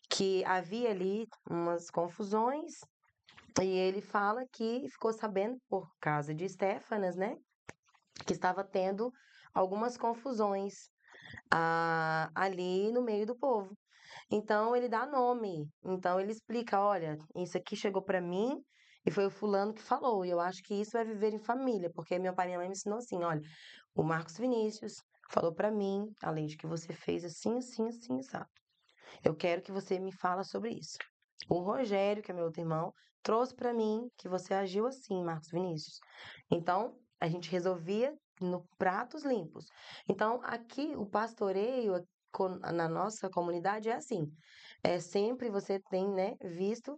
que havia ali umas confusões, e ele fala que ficou sabendo por causa de Estéfanas, né? Que estava tendo algumas confusões ali no meio do povo. Então ele dá nome. Então ele explica, olha, isso aqui chegou para mim e foi o fulano que falou. E eu acho que isso é viver em família, porque meu pai e minha mãe me ensinou assim, olha, o Marcos Vinícius falou para mim, além de que você fez assim, assim, assim, sabe? Eu quero que você me fala sobre isso. O Rogério, que é meu outro irmão, trouxe para mim que você agiu assim, Marcos Vinícius. Então, a gente resolvia no pratos limpos. Então, aqui o pastoreio na nossa comunidade é assim. Sempre você tem, né, visto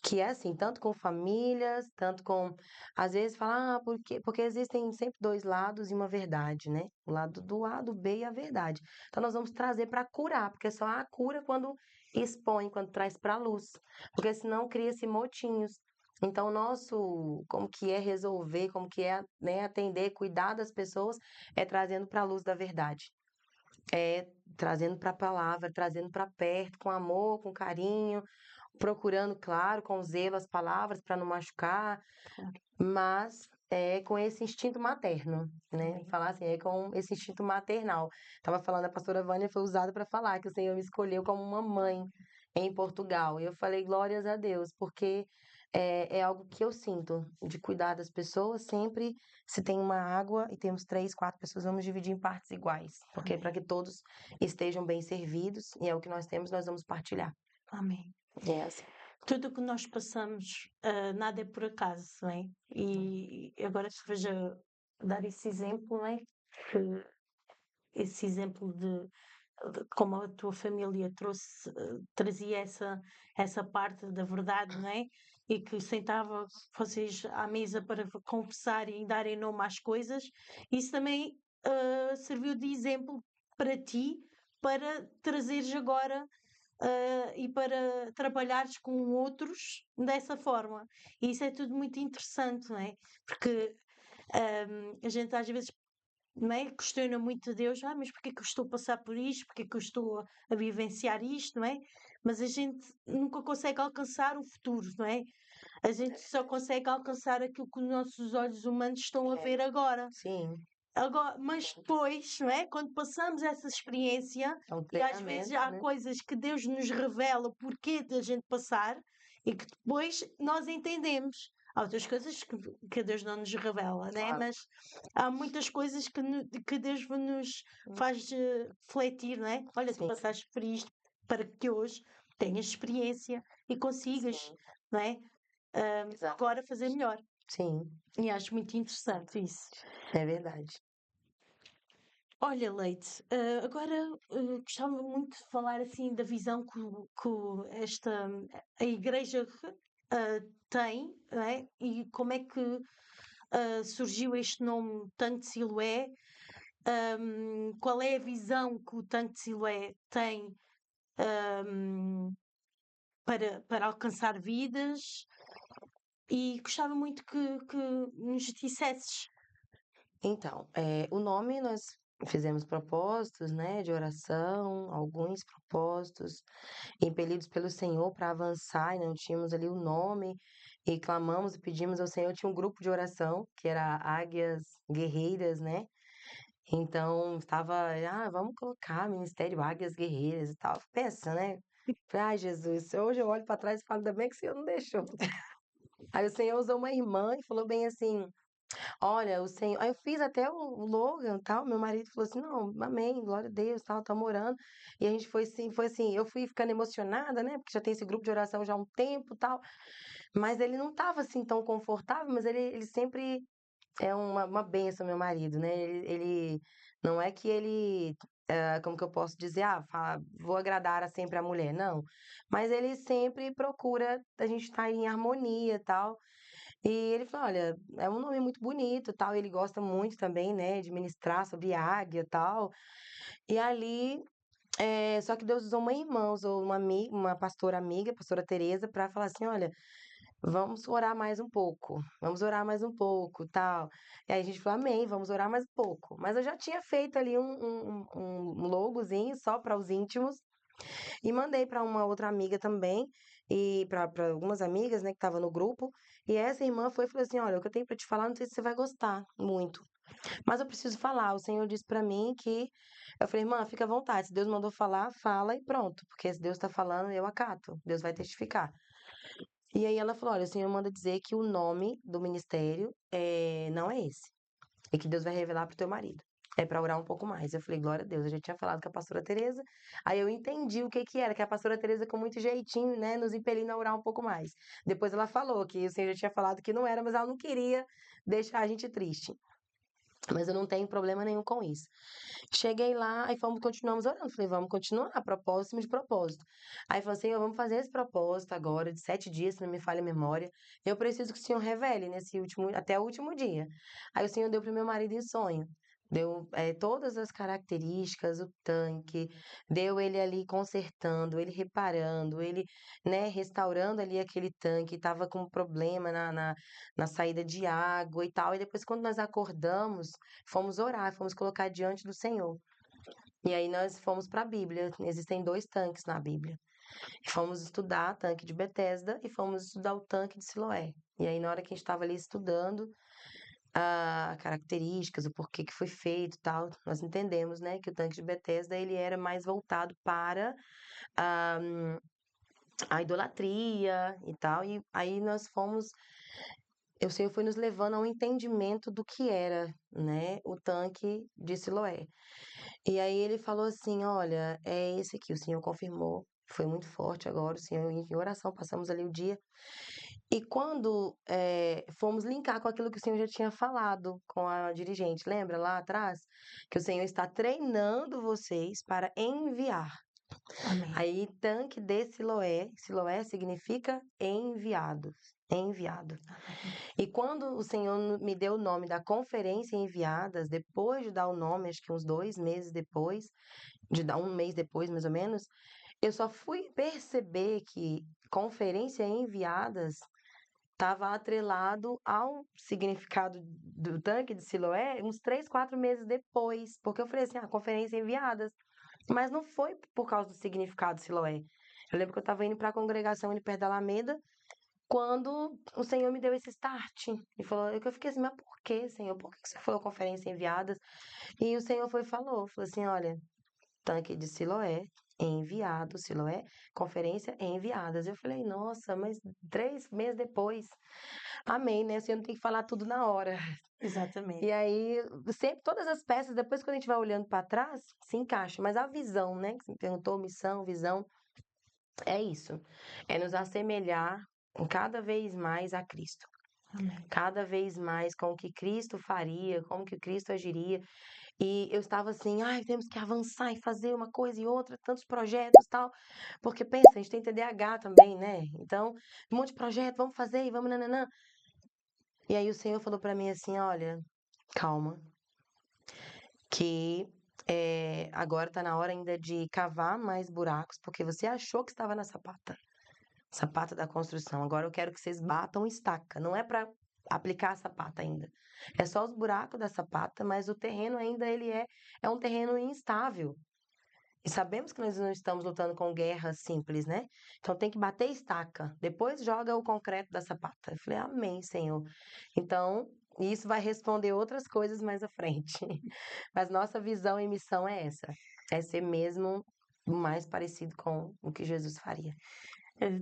que é assim, tanto com famílias, tanto com. Às vezes fala, porque existem sempre 2 lados e uma verdade, né? O lado do A, do B e a verdade. Então nós vamos trazer para curar, porque só há cura quando expõe, quando traz para a luz. Porque senão cria-se motinhos. Então, como que é resolver, como que é, né, atender, cuidar das pessoas, é trazendo para a luz da verdade. É trazendo para a palavra, trazendo para perto, com amor, com carinho, procurando, claro, com zelo as palavras para não machucar, mas com esse instinto materno, né? Amém. Falar assim, com esse instinto maternal. Tava falando, a pastora Vânia foi usada para falar que o Senhor me escolheu como uma mãe em Portugal. E eu falei, glórias a Deus, porque é algo que eu sinto, de cuidar das pessoas. Sempre, se tem uma água e temos 3, 4 pessoas, vamos dividir em partes iguais, porque para Amém. que todos estejam bem servidos, e é o que nós temos, nós vamos partilhar. Amém. É assim. Tudo o que nós passamos, nada é por acaso, não é? E agora se veja dar esse exemplo, não é? Que esse exemplo de como a tua família trazia essa parte da verdade, não é? E que sentava vocês à mesa para conversar e darem nome às coisas, isso também serviu de exemplo para ti, para trazeres agora e para trabalhares com outros dessa forma. E isso é tudo muito interessante, não é? Porque a gente às vezes não é? Questiona muito Deus, mas porque é que eu estou a passar por isto? Porque é que eu estou a vivenciar isto, não é? Mas a gente nunca consegue alcançar o futuro, não é? A gente só consegue alcançar aquilo que os nossos olhos humanos estão a É, ver agora. sim, Agora, mas depois, não é? Quando passamos essa experiência, é um e às vezes treinamento, há né? coisas que Deus nos revela o porquê da gente passar e que depois nós entendemos. Há outras coisas que Deus não nos revela, né? Claro. Mas há muitas coisas que Deus nos faz refletir, não é? Olha, tu Sim, passaste por isto para que hoje tenhas experiência e consigas, sim, não é? Agora exatamente. fazer melhor. Sim, E acho muito interessante isso. é verdade. Olha, Leite, agora gostava muito de falar assim da visão que a Igreja tem, não é? E como é que surgiu este nome Tanque de Siloé? Qual é a visão que o Tanque de Siloé tem ahm, para alcançar vidas? E gostava muito que nos dissesses. Então, o nome nós fizemos propósitos, né, de oração, alguns propósitos, impelidos pelo Senhor para avançar, e não tínhamos ali o nome, e clamamos e pedimos ao Senhor. Tinha um grupo de oração, que era Águias Guerreiras, né? Então, estava, vamos colocar Ministério Águias Guerreiras e tal. Pensa, né? Falei, ai, Jesus, hoje eu olho para trás e falo, ainda bem que o Senhor não deixou. Aí o Senhor usou uma irmã e falou bem assim: olha, o Senhor. Aí eu fiz até o Logan, tal. Meu marido falou assim: não, amém, glória a Deus, tal, estamos orando. E a gente foi assim, eu fui ficando emocionada, né? Porque já tem esse grupo de oração já há um tempo, tal. Mas ele não estava assim tão confortável, mas ele sempre é uma bênção, meu marido, né? Ele não é que ele. Como que eu posso dizer? Fala, vou agradar sempre a mulher, não. Mas ele sempre procura a gente estar em harmonia, tal. E ele falou: olha, é um nome muito bonito, tal. Ele gosta muito também, né, de ministrar sobre águia, tal. E ali, só que Deus usou uma irmã, usou uma amiga, uma pastora amiga, a pastora Teresa, para falar assim: olha, vamos orar mais um pouco, vamos orar mais um pouco, tal. E aí a gente falou: amém, vamos orar mais um pouco. Mas eu já tinha feito ali um logozinho só para os íntimos e mandei para uma outra amiga também, e para algumas amigas, né, que estavam no grupo. E essa irmã foi e falou assim: olha, o que eu tenho para te falar, não sei se você vai gostar muito, mas eu preciso falar. O Senhor disse para mim que. Eu falei: irmã, fica à vontade. Se Deus mandou falar, fala e pronto. Porque se Deus está falando, eu acato. Deus vai testificar. E aí ela falou: olha, o Senhor manda dizer que o nome do ministério não é esse. E que Deus vai revelar pro teu marido. É para orar um pouco mais. Eu falei: glória a Deus. Eu já tinha falado com a pastora Teresa. Aí eu entendi o que que era, que a pastora Teresa, com muito jeitinho, né, nos impelindo a orar um pouco mais. Depois ela falou que o Senhor já tinha falado que não era, mas ela não queria deixar a gente triste. Mas eu não tenho problema nenhum com isso. Cheguei lá, aí continuamos orando. Falei: vamos continuar, propósito de propósito. Aí falou: Senhor, vamos fazer esse propósito agora, de 7 dias, se não me falha a memória. Eu preciso que o Senhor revele até o último dia. Aí o Senhor deu para o meu marido em sonho. Deu todas as características, o tanque, deu ele ali consertando, ele reparando, ele, né, restaurando ali aquele tanque, estava com problema na saída de água e tal. E depois, quando nós acordamos, fomos orar, fomos colocar diante do Senhor. E aí nós fomos para a Bíblia. Existem 2 tanques na Bíblia. E fomos estudar tanque de Betesda e fomos estudar o tanque de Siloé. E aí, na hora que a gente estava ali estudando as características, o porquê que foi feito e tal, nós entendemos, né, que o tanque de Betesda ele era mais voltado para a, a idolatria e tal. E aí nós fomos. O Senhor foi nos levando ao entendimento do que era, né, o tanque de Siloé. E aí ele falou assim: olha, é esse aqui. O Senhor confirmou. Foi muito forte agora. O Senhor, em oração, passamos ali o dia. E quando fomos linkar com aquilo que o Senhor já tinha falado com a dirigente, lembra lá atrás? Que o Senhor está treinando vocês para enviar. Amém. Aí, tanque de Siloé, Siloé significa enviados, enviado. Amém. E quando o Senhor me deu o nome da conferência enviadas, depois de dar o nome, acho que uns 2 meses depois, de dar um mês depois, mais ou menos, eu só fui perceber que conferência enviadas estava atrelado ao significado do tanque de Siloé uns 3, 4 meses depois, porque eu falei assim, conferência enviadas, mas não foi por causa do significado de Siloé. Eu lembro que eu estava indo para a congregação ali perto da Alameda, quando o Senhor me deu esse start. E falou, eu fiquei assim, mas por que, Senhor? Por que você falou conferência enviadas? E o Senhor falou assim, olha, tanque de Siloé, enviado, Siloé, conferência enviadas. Eu falei, nossa, mas 3 meses depois. Amém, né? Você não tem que falar tudo na hora. Exatamente. E aí, sempre, todas as peças, depois quando a gente vai olhando para trás, se encaixa. Mas a visão, né? Que você me perguntou, missão, visão, é isso. É nos assemelhar cada vez mais a Cristo. Amém. Cada vez mais com o que Cristo faria, como que Cristo agiria. E eu estava assim, temos que avançar e fazer uma coisa e outra, tantos projetos e tal. Porque pensa, a gente tem TDAH também, né? Então, um monte de projeto, vamos fazer e vamos nananã. E aí o Senhor falou para mim assim, olha, calma, que agora tá na hora ainda de cavar mais buracos, porque você achou que estava na sapata da construção. Agora eu quero que vocês batam estaca, não é para aplicar a sapata ainda. É só os buracos da sapata, mas o terreno ainda ele é um terreno instável. E sabemos que nós não estamos lutando com guerra simples, né? Então tem que bater estaca, depois joga o concreto da sapata. Eu falei, amém, Senhor. Então, isso vai responder outras coisas mais à frente. Mas nossa visão e missão é essa: é ser mesmo mais parecido com o que Jesus faria.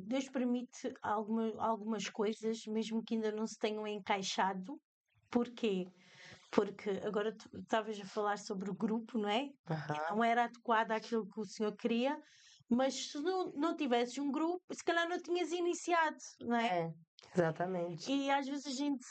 Deus permite algumas coisas, mesmo que ainda não se tenham encaixado. Porquê? Porque agora tu estavas a falar sobre o grupo, não é? Aham. Não era adequado àquilo que o Senhor queria, mas se não tivesses um grupo, se calhar não tinhas iniciado, não é? É, exatamente. E às vezes a gente,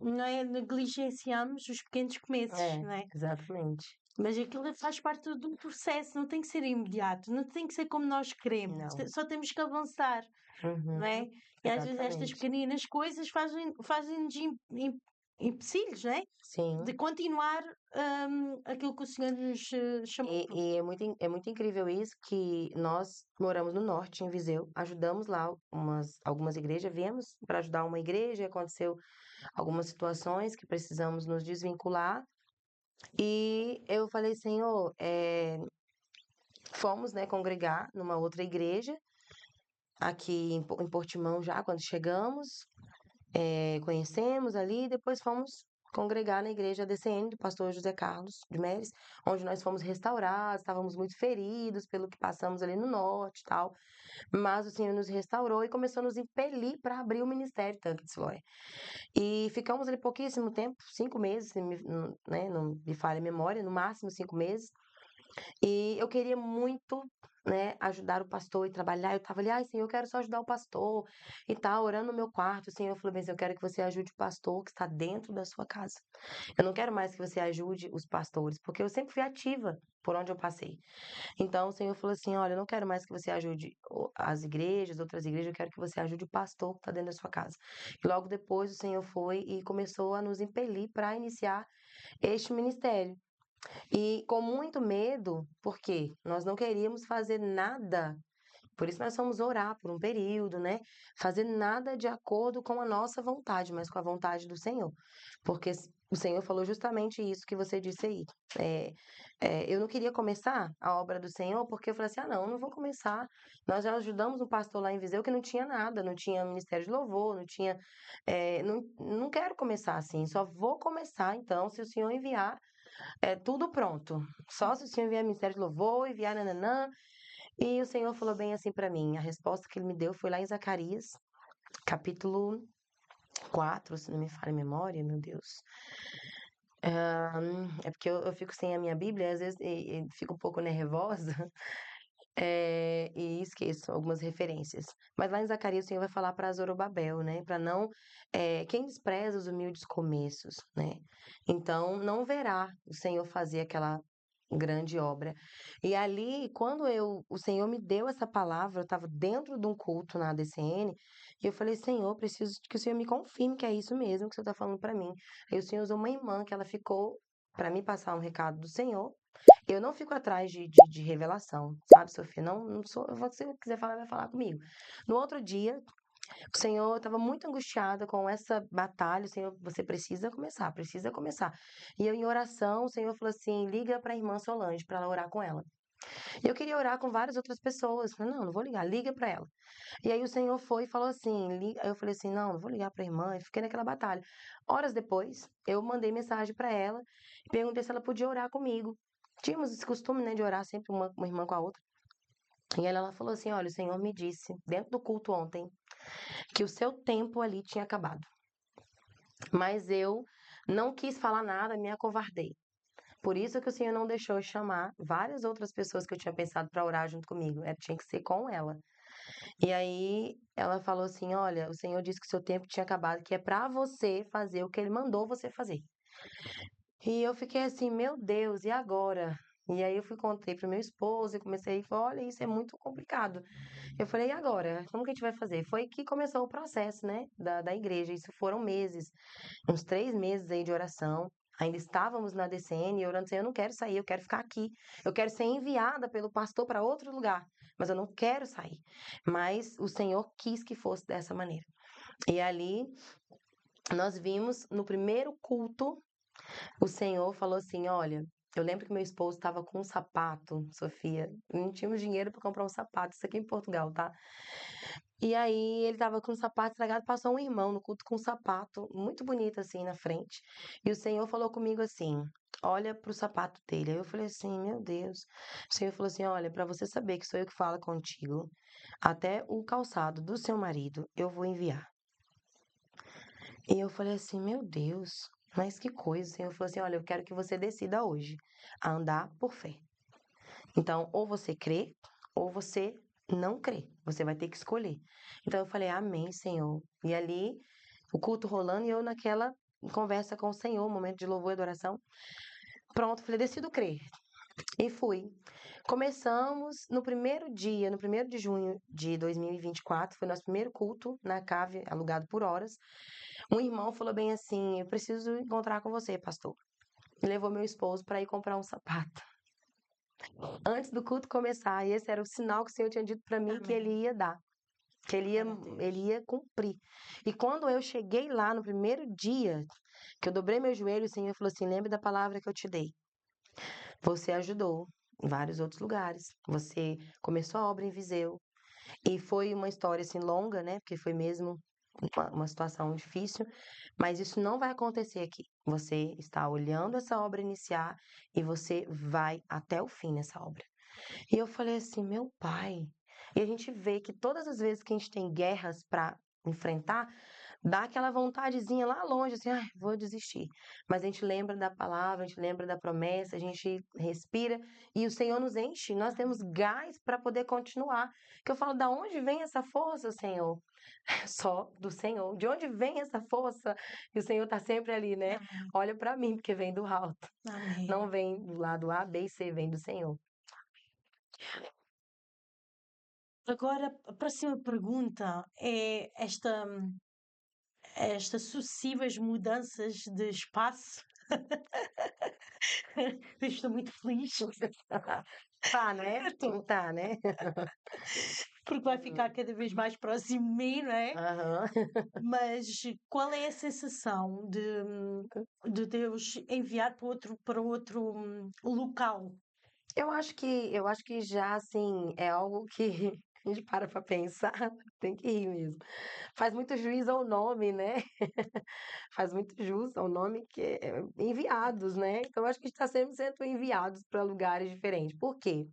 não é, negligenciamos os pequenos começos, É, não é? exatamente. Mas aquilo faz parte de um processo, não tem que ser imediato, não tem que ser como nós queremos, Não. só temos que avançar, não Uhum, é? E às vezes estas exatamente. pequeninas coisas fazem-nos empecilhos, não é? De Sim. continuar aquilo que o Senhor nos chamou. E é muito incrível isso, que nós moramos no norte, em Viseu, ajudamos lá algumas igrejas, viemos para ajudar uma igreja, e aconteceu algumas situações que precisamos nos desvincular, e eu falei, Senhor, fomos, né, congregar numa outra igreja, aqui em Portimão já, quando chegamos, conhecemos ali, depois fomos congregar na igreja DCN do pastor José Carlos de Meres, onde nós fomos restaurados, estávamos muito feridos pelo que passamos ali no norte e tal, mas o Senhor nos restaurou e começou a nos impelir para abrir o ministério Tanque de Siloé. E ficamos ali pouquíssimo tempo, 5 meses, se não me falha a memória, no máximo 5 meses, e eu queria muito, né, ajudar o pastor e trabalhar. Eu tava ali, Senhor, eu quero só ajudar o pastor e tal, orando no meu quarto. O Senhor falou bem assim, eu quero que você ajude o pastor que está dentro da sua casa. Eu não quero mais que você ajude os pastores, porque eu sempre fui ativa por onde eu passei. Então o Senhor falou assim, olha, eu não quero mais que você ajude as igrejas, outras igrejas, eu quero que você ajude o pastor que está dentro da sua casa. E logo depois o Senhor foi e começou a nos impelir para iniciar este ministério. E com muito medo, porque nós não queríamos fazer nada, por isso nós fomos orar por um período, né? Fazer nada de acordo com a nossa vontade, mas com a vontade do Senhor. Porque o Senhor falou justamente isso que você disse aí. Eu não queria começar a obra do Senhor, porque eu falei assim: não, eu não vou começar. Nós já ajudamos um pastor lá em Viseu que não tinha nada, não tinha ministério de louvor, não tinha. Não quero começar assim, só vou começar então se o Senhor enviar. É tudo pronto. Só se o Senhor enviar ministério de louvor, enviar nananã. E o Senhor falou bem assim para mim. A resposta que ele me deu foi lá em Zacarias, capítulo 4, se não me falha a memória, meu Deus. É porque eu fico sem a minha Bíblia, às vezes e fico um pouco nervosa, e esqueço algumas referências. Mas lá em Zacarias o Senhor vai falar para Zorobabel, né? Para não. Quem despreza os humildes começos, né? Então não verá o Senhor fazer aquela grande obra. E ali, quando o Senhor me deu essa palavra, eu estava dentro de um culto na ADCN, e eu falei, Senhor, preciso que o Senhor me confirme que é isso mesmo que o Senhor está falando para mim. Aí o Senhor usou uma irmã que ela ficou para me passar um recado do Senhor. Eu não fico atrás de revelação, sabe, Sofia? Não sou. Se você quiser falar, vai falar comigo. No outro dia, O Senhor estava muito angustiada com essa batalha. O Senhor, você precisa começar, precisa começar. E eu, em oração, o Senhor falou assim: liga para a irmã Solange para ela orar com ela. E eu queria orar com várias outras pessoas. Falei, não, não vou ligar, liga para ela. E aí o Senhor foi e falou assim: aí eu falei assim: não, não vou ligar para a irmã. E fiquei naquela batalha. Horas depois, eu mandei mensagem para ela e perguntei se ela podia orar comigo. Tínhamos esse costume, né, de orar sempre uma irmã com a outra. E ela falou assim: olha, o Senhor me disse, dentro do culto ontem, que o seu tempo ali tinha acabado. Mas eu não quis falar nada, me acovardei. Por isso que o Senhor não deixou eu chamar várias outras pessoas que eu tinha pensado para orar junto comigo. Tinha que ser com ela. E aí ela falou assim: olha, o Senhor disse que o seu tempo tinha acabado, que é para você fazer o que ele mandou você fazer. E eu fiquei assim, meu Deus, e agora? E aí eu contei pro meu esposo e comecei a falar, olha, isso é muito complicado. Eu falei, e agora? Como que a gente vai fazer? Foi que começou o processo, né, da igreja. Isso foram meses, uns 3 meses aí de oração. Ainda estávamos na DCN, orando assim, eu não quero sair, eu quero ficar aqui. Eu quero ser enviada pelo pastor para outro lugar, mas eu não quero sair. Mas o Senhor quis que fosse dessa maneira. E ali nós vimos no primeiro culto, o Senhor falou assim: olha, eu lembro que meu esposo estava com um sapato, Sofia, não tínhamos dinheiro para comprar um sapato, isso aqui em Portugal, tá? E aí ele estava com um sapato estragado, passou um irmão no culto com um sapato muito bonito assim na frente. E o Senhor falou comigo assim: olha pro sapato dele. Aí eu falei assim: meu Deus. O Senhor falou assim: olha, para você saber que sou eu que falo contigo, até o calçado do seu marido eu vou enviar. E eu falei assim: meu Deus, mas que coisa. O Senhor falou assim: olha, eu quero que você decida hoje a andar por fé. Então, ou você crê, ou você não crê. Você vai ter que escolher. Então, eu falei: amém, Senhor. E ali, o culto rolando e eu naquela conversa com o Senhor, momento de louvor e adoração. Pronto, falei: decido crer. E fui. Começamos no primeiro dia, no 1º de junho de 2024, foi nosso primeiro culto na cave, alugado por horas. Um irmão falou bem assim: eu preciso encontrar com você, pastor. E levou meu esposo para ir comprar um sapato. Antes do culto começar, e esse era o sinal que o Senhor tinha dito para mim que ele ia dar, que ele ia cumprir. E quando eu cheguei lá no primeiro dia, que eu dobrei meu joelho, o Senhor falou assim: lembre da palavra que eu te dei. Você ajudou em vários outros lugares. Você começou a obra em Viseu. E foi uma história assim longa, né? Porque foi mesmo uma situação difícil, mas isso não vai acontecer aqui. Você está olhando essa obra iniciar e você vai até o fim nessa obra. E eu falei assim, meu pai. E a gente vê que todas as vezes que a gente tem guerras para enfrentar, dá aquela vontadezinha lá longe, assim, ai, vou desistir. Mas a gente lembra da palavra, a gente lembra da promessa, a gente respira e o Senhor nos enche, nós temos gás para poder continuar. Que eu falo, da onde vem essa força, Senhor? Só do Senhor. De onde vem essa força? E o Senhor está sempre ali, né? Amém. Olha para mim, porque vem do alto. Amém. Não vem do lado A, B e C, vem do Senhor. Agora, a próxima pergunta é estas sucessivas mudanças de espaço. Estou muito feliz. Tá, né? Estou, Tá, né? porque vai ficar cada vez mais próximo de mim, não é? Aham. Mas qual é a sensação de Deus enviar para outro local? Eu acho que já, assim, é algo que a gente para pensar, tem que rir mesmo. Faz muito juiz ao nome, né? Faz muito jus ao nome que é enviados, né? Então, eu acho que a gente está sempre sendo enviados para lugares diferentes. Por quê?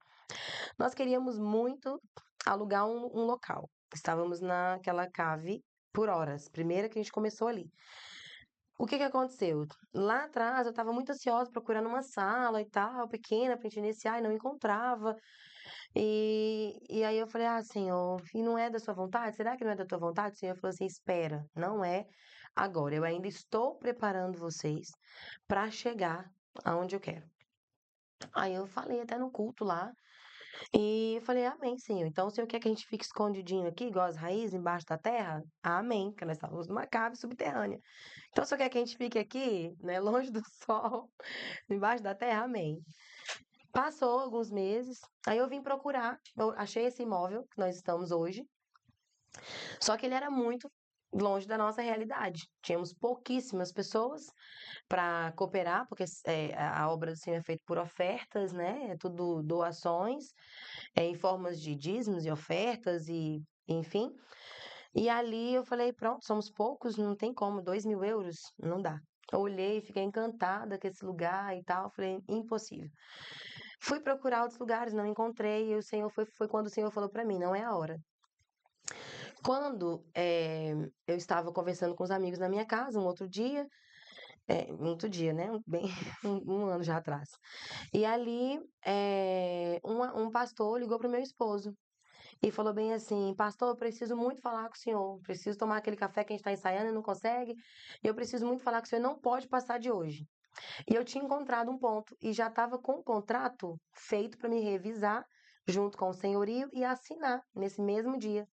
Nós queríamos muito alugar um local. Estávamos naquela cave por horas. Primeira que a gente começou ali. O que que aconteceu? Lá atrás eu estava muito ansiosa procurando uma sala e tal, pequena, pra gente iniciar, e não encontrava. E aí eu falei, ah, Senhor, e não é da sua vontade? Será que não é da tua vontade? O Senhor falou assim, espera, não é agora. Eu ainda estou preparando vocês para chegar aonde eu quero. Aí eu falei até no culto lá, e eu falei, amém, Senhor. Então o Senhor quer que a gente fique escondidinho aqui, igual as raízes, embaixo da terra? Amém, porque nós estávamos numa cave subterrânea. Então o Senhor quer que a gente fique aqui, né, longe do sol, embaixo da terra? Amém. Passou alguns meses, aí eu vim procurar, eu achei esse imóvel que nós estamos hoje, Só que ele era muito longe da nossa realidade. Tínhamos pouquíssimas pessoas para cooperar, porque a obra do Senhor é feita por ofertas, né? É tudo doações, em formas de dízimos e ofertas, e enfim. E ali eu falei, pronto, somos poucos, não tem como, 2.000 euros, não dá. Eu olhei, fiquei encantada com esse lugar e tal, falei, impossível. Fui procurar outros lugares, não encontrei, e o Senhor foi quando o Senhor falou para mim, não é a hora. Quando eu estava conversando com os amigos na minha casa, um outro dia, né? Bem, um ano já atrás. E ali, um pastor ligou para o meu esposo e falou bem assim: Pastor, eu preciso muito falar com o senhor. Preciso tomar aquele café que a gente está ensaiando e não consegue. E eu preciso muito falar com o senhor. Não pode passar de hoje. E eu tinha encontrado um ponto e já estava com o contrato feito para me revisar junto com o senhorio e assinar nesse mesmo dia.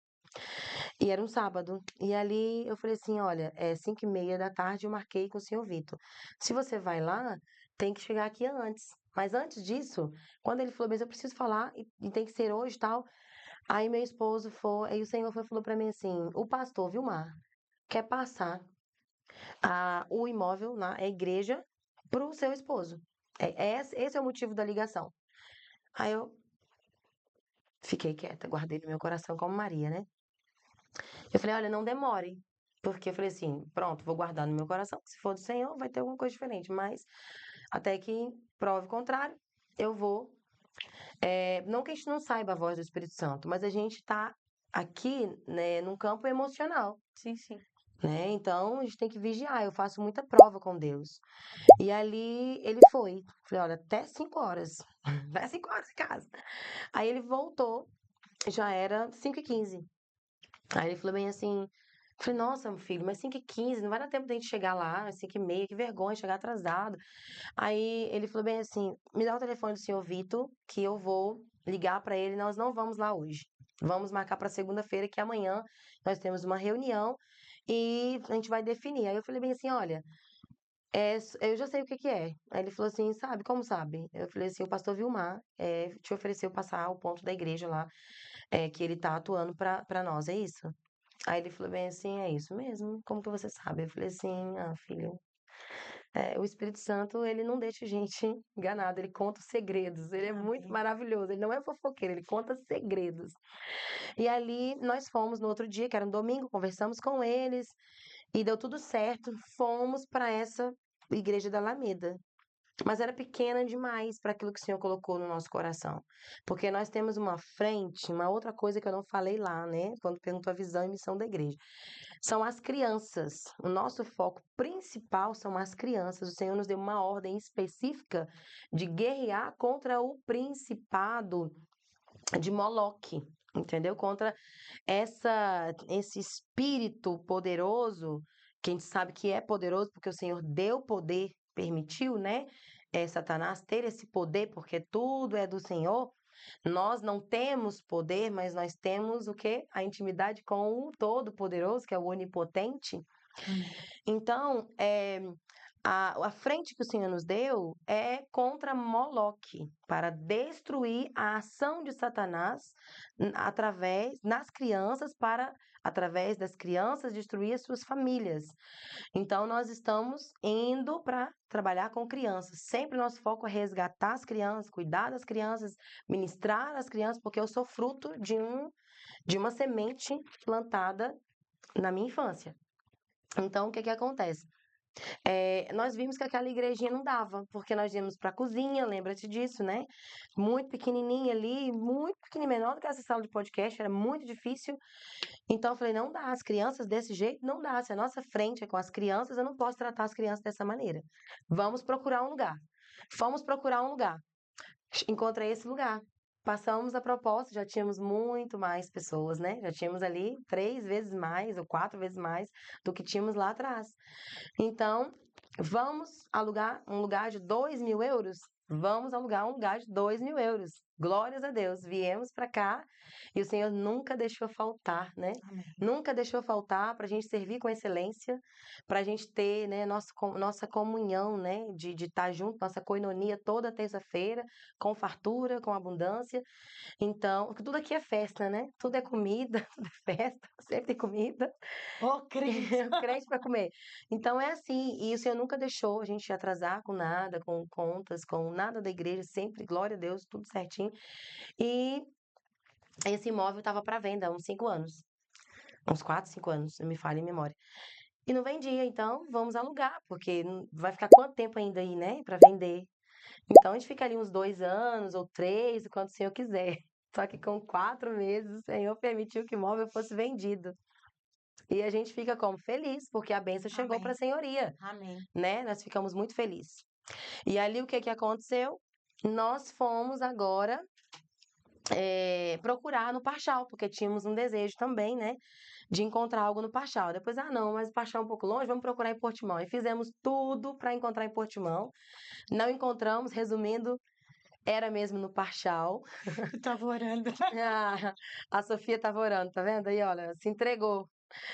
E era um sábado. E ali eu falei assim: olha, é 5h30 da tarde, eu marquei com o senhor Vitor. Se você vai lá, tem que chegar aqui antes. Mas antes disso, quando ele falou, mas eu preciso falar e tem que ser hoje e tal. Aí meu esposo foi, aí o senhor falou para mim assim: o pastor Vilmar quer passar o imóvel a igreja para o seu esposo. Esse é o motivo da ligação. Aí eu fiquei quieta, guardei no meu coração como Maria, né? Eu falei, olha, não demore. Porque eu falei assim, pronto, vou guardar no meu coração. Se for do Senhor, vai ter alguma coisa diferente. Mas até que prove o contrário, eu vou. Não que a gente não saiba a voz do Espírito Santo, mas a gente está aqui, né, num campo emocional. Sim, sim. Né? Então a gente tem que vigiar. Eu faço muita prova com Deus. E ali ele foi. Falei, olha, até 5 horas. Até 5 horas em casa. Aí ele voltou, já era 5h15. Aí ele falou bem assim. Falei, nossa, meu filho, mas 5h15, não vai dar tempo da gente chegar lá, 5h30, que vergonha, chegar atrasado. Aí ele falou bem assim: me dá o telefone do senhor Vitor, que eu vou ligar para ele, nós não vamos lá hoje. Vamos marcar para segunda-feira, que amanhã nós temos uma reunião e a gente vai definir. Aí eu falei bem assim: olha, eu já sei o que que é. Aí ele falou assim: sabe, como sabe? Eu falei assim: o pastor Vilmar te ofereceu passar o ponto da igreja lá, que ele tá atuando para nós, é isso? Aí ele falou bem assim: é isso mesmo, como que você sabe? Eu falei assim: ah, filho, o Espírito Santo, ele não deixa a gente enganado, ele conta os segredos, ele é muito maravilhoso, ele não é fofoqueiro, ele conta segredos. E ali nós fomos no outro dia, que era um domingo, conversamos com eles e deu tudo certo, fomos para essa igreja da Alameda. Mas era pequena demais para aquilo que o Senhor colocou no nosso coração. Porque nós temos uma frente, uma outra coisa que eu não falei lá, né? Quando perguntou a visão e missão da igreja. São as crianças. O nosso foco principal são as crianças. O Senhor nos deu uma ordem específica de guerrear contra o principado de Moloque, entendeu? Contra esse espírito poderoso, que a gente sabe que é poderoso porque o Senhor deu poder, permitiu, né? Satanás ter esse poder, porque tudo é do Senhor. Nós não temos poder, mas nós temos o quê? A intimidade com o Todo-Poderoso, que é o Onipotente. Então, a frente que o Senhor nos deu é contra Moloque, para destruir a ação de Satanás nas crianças, para, através das crianças, destruir as suas famílias. Então, nós estamos indo para trabalhar com crianças. Sempre nosso foco é resgatar as crianças, cuidar das crianças, ministrar as crianças, porque eu sou fruto de uma semente plantada na minha infância. Então, o que que acontece? Nós vimos que aquela igrejinha não dava, porque nós íamos para a cozinha, lembra-te disso, né? Muito pequenininha ali, muito pequenininha, menor do que essa sala de podcast, era muito difícil. Então eu falei, não dá, as crianças desse jeito não dá. Se a nossa frente é com as crianças, eu não posso tratar as crianças dessa maneira. Vamos procurar um lugar. Fomos procurar um lugar. Encontrei esse lugar. Passamos a proposta, já tínhamos muito mais pessoas, né? Já tínhamos ali 3 vezes mais ou 4 vezes mais do que tínhamos lá atrás. Então, vamos alugar um lugar de 2.000 euros? Vamos alugar um lugar de 2.000 euros. Glórias a Deus, viemos para cá e o Senhor nunca deixou faltar, né? Amém. Nunca deixou faltar para a gente servir com excelência, para a gente ter, né, nossa comunhão, né, de estar junto, nossa coinonia toda terça-feira, com fartura, com abundância. Então, tudo aqui é festa, né? Tudo é comida, tudo é festa, sempre tem comida. Oh, querido! Crente para comer. Então é assim, e o Senhor nunca deixou a gente atrasar com nada, com contas, com nada da igreja, sempre, glória a Deus, tudo certinho. E esse imóvel estava para venda há uns 5 anos, uns 4, 5 anos, não me falha em memória. E não vendia, então vamos alugar, porque vai ficar quanto tempo ainda aí, né, para vender? Então a gente fica ali uns 2 anos ou 3, quanto o Senhor quiser. Só que com 4 meses o Senhor permitiu que o imóvel fosse vendido. E a gente fica como? Feliz, porque a bênção chegou para a Amém. senhoria, Amém. né? Nós ficamos muito felizes. E ali o que aconteceu? Nós fomos agora procurar no Parchal, porque tínhamos um desejo também, né? De encontrar algo no Parchal. Depois, não, mas o Parchal é um pouco longe, vamos procurar em Portimão. E fizemos tudo para encontrar em Portimão. Não encontramos, resumindo, era mesmo no Parchal. Estava orando. A Sofia estava orando, tá vendo aí? Olha, se entregou.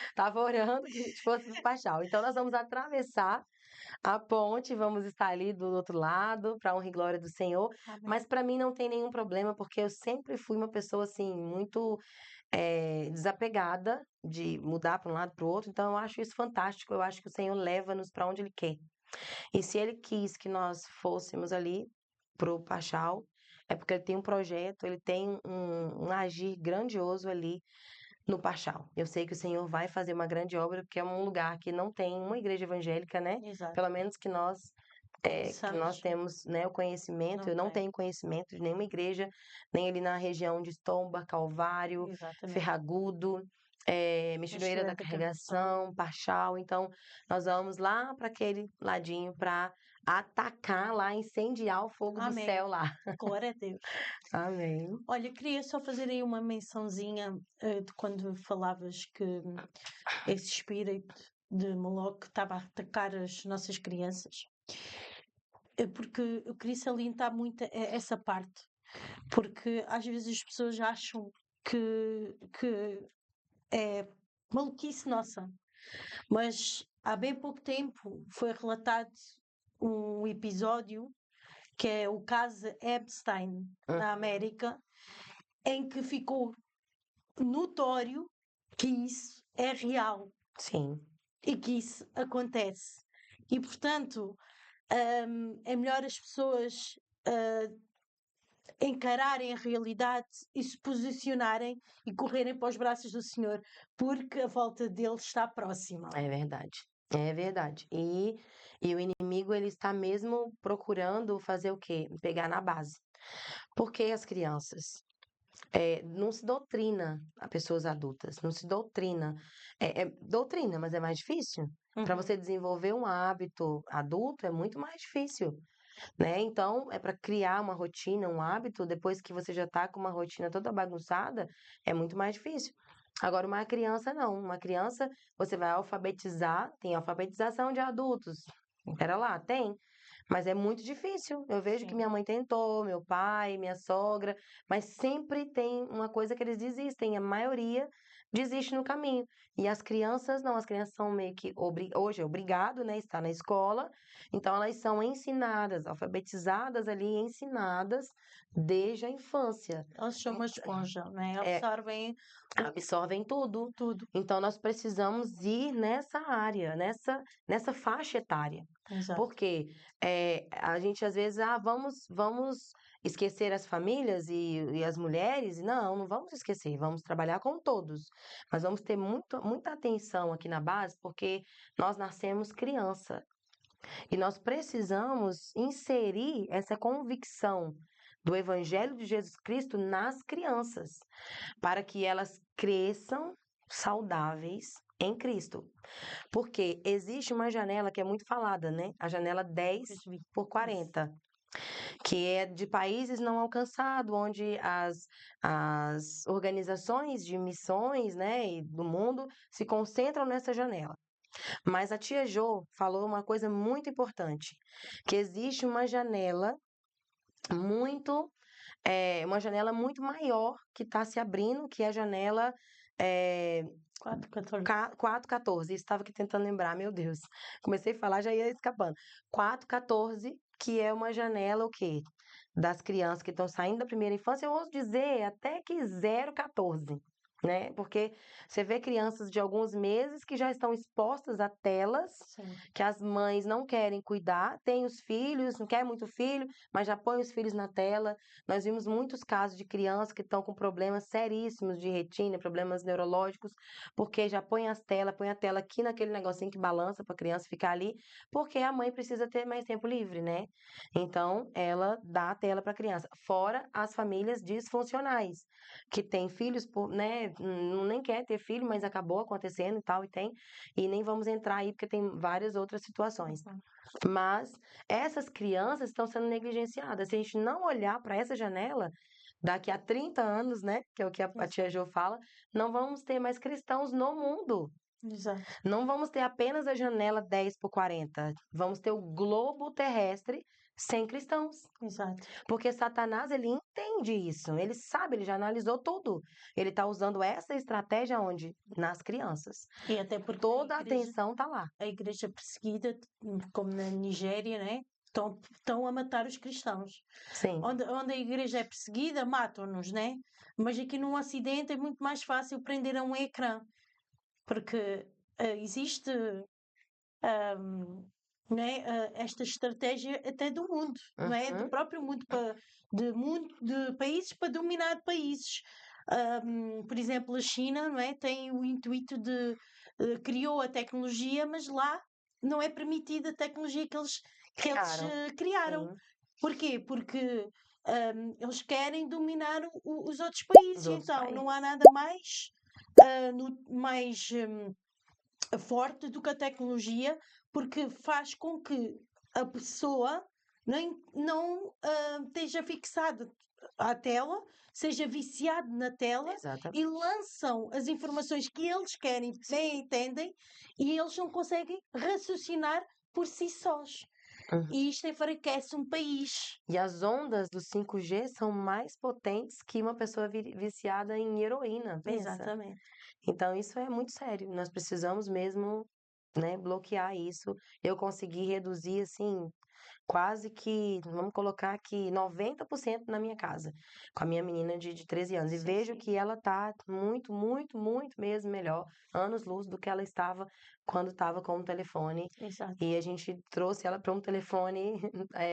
Estava orando que a gente fosse pro Parchal. Então, nós vamos atravessar a ponte, vamos estar ali do outro lado, para a honra e glória do Senhor. Amém. Mas para mim não tem nenhum problema, porque eu sempre fui uma pessoa assim, muito desapegada de mudar para um lado para o outro. Então eu acho isso fantástico. Eu acho que o Senhor leva-nos para onde Ele quer. E se Ele quis que nós fôssemos ali pro Pachal, é porque Ele tem um projeto, Ele tem um agir grandioso ali no Pachal. Eu sei que o Senhor vai fazer uma grande obra, porque é um lugar que não tem uma igreja evangélica, né? Exato. Pelo menos que nós temos, né, o conhecimento. Não Eu não tem. tenho conhecimento de nenhuma igreja, nem ali na região de Estomba, Calvário, Exatamente. Ferragudo, Mexilheira da Mexilheira da Carregação, Pachal. Então, nós vamos lá para aquele ladinho para atacar lá, incendiar o fogo do Amém. céu lá. Glória a Deus. Amém. Olha, queria só fazer aí uma mençãozinha de quando falavas que esse espírito de Moloque estava a atacar as nossas crianças. Porque eu queria salientar muito essa parte. Porque às vezes as pessoas acham que é maluquice nossa. Mas há bem pouco tempo foi relatado um episódio que é o caso Epstein, na América, em que ficou notório que isso é real Sim. e que isso acontece. E, portanto, é melhor as pessoas encararem a realidade e se posicionarem e correrem para os braços do Senhor, porque a volta dele está próxima. É verdade. É verdade. E o inimigo, ele está mesmo procurando fazer o quê? Pegar na base. Porque as crianças não se doutrina a pessoas adultas, não se doutrina. Doutrina, mas é mais difícil. Para Uhum. você desenvolver um hábito adulto é muito mais difícil, né? Então, para criar uma rotina, um hábito, depois que você já está com uma rotina toda bagunçada, é muito mais difícil. Agora, uma criança não. Uma criança, você vai alfabetizar, tem alfabetização de adultos. Pera lá, tem. Mas é muito difícil. Eu vejo que Sim. minha mãe tentou, meu pai, minha sogra, mas sempre tem uma coisa que eles desistem. A maioria desiste no caminho. E as crianças não, as crianças são meio que hoje é obrigado, né, estar na escola. Então elas são ensinadas, alfabetizadas ali, ensinadas desde a infância. Elas são uma esponja, não é? É, absorvem tudo. tudo. Então nós precisamos ir nessa área, nessa faixa etária. Exato. Porque a gente às vezes, vamos esquecer as famílias e as mulheres. Não, não vamos esquecer, vamos trabalhar com todos. Mas vamos ter muita atenção aqui na base, porque nós nascemos criança. E nós precisamos inserir essa convicção do Evangelho de Jesus Cristo nas crianças, para que elas cresçam saudáveis em Cristo. Porque existe uma janela que é muito falada, né? A janela 10 por 40, que é de países não alcançados, onde as organizações de missões, né, e do mundo se concentram nessa janela. Mas a tia Jo falou uma coisa muito importante, que existe uma janela muito uma janela muito maior que está se abrindo, que é a janela é, 4,14. 4,14. Estava aqui tentando lembrar, meu Deus. Comecei a falar, já ia escapando. 4,14, que é uma janela, o quê? Das crianças que estão saindo da primeira infância, eu ouso dizer até que 0,14. Né? Porque você vê crianças de alguns meses que já estão expostas a telas Sim. que as mães não querem cuidar, tem os filhos, não quer muito filho, mas já põe os filhos na tela. Nós vimos muitos casos de crianças que estão com problemas seríssimos de retina, problemas neurológicos, porque já põe põe a tela aqui naquele negocinho que balança para a criança ficar ali, porque a mãe precisa ter mais tempo livre, né? Então, ela dá a tela para a criança. Fora as famílias disfuncionais, que têm filhos, né? Nem quer ter filho, mas acabou acontecendo e tal, e tem. E nem vamos entrar aí, porque tem várias outras situações. Mas essas crianças estão sendo negligenciadas. Se a gente não olhar para essa janela, daqui a 30 anos, né, que é o que a tia Jo fala, não vamos ter mais cristãos no mundo. Exato. Não vamos ter apenas a janela 10/40. Vamos ter o globo terrestre sem cristãos. Exato. Porque Satanás, ele entende isso. Ele sabe, ele já analisou tudo. Ele está usando essa estratégia onde? Nas crianças. E até porque Toda a atenção está lá. a igreja perseguida, como na Nigéria, né? Estão a matar os cristãos. Sim. Onde a igreja é perseguida, matam-nos, né? Mas aqui num acidente é muito mais fácil prender a um ecrã. Porque existe né, esta estratégia até do mundo, não é? Do próprio mundo, de países para dominar países. Por exemplo, a China, não é? Tem o intuito de criou a tecnologia, mas lá não é permitida a tecnologia que eles criaram. Sim. Porquê? Porque eles querem dominar os outros países, Os outros então não há países. nada mais, mais forte do que a tecnologia, porque faz com que a pessoa não esteja fixada à tela, seja viciado na tela e Exatamente. lançam as informações que eles querem, nem entendem, e eles não conseguem raciocinar por si sós. E isto enfraquece um país. E as ondas do 5G são mais potentes que uma pessoa viciada em heroína, pensa. Exatamente. Então, isso é muito sério. Nós precisamos mesmo, né, bloquear isso. Eu consegui reduzir, assim, quase que, vamos colocar aqui, 90% na minha casa, com a minha menina de 13 anos. E Sim, vejo sim. que ela tá muito, muito, muito mesmo melhor, anos-luz do que ela estava quando estava com o telefone. Exato. E a gente trouxe ela para um telefone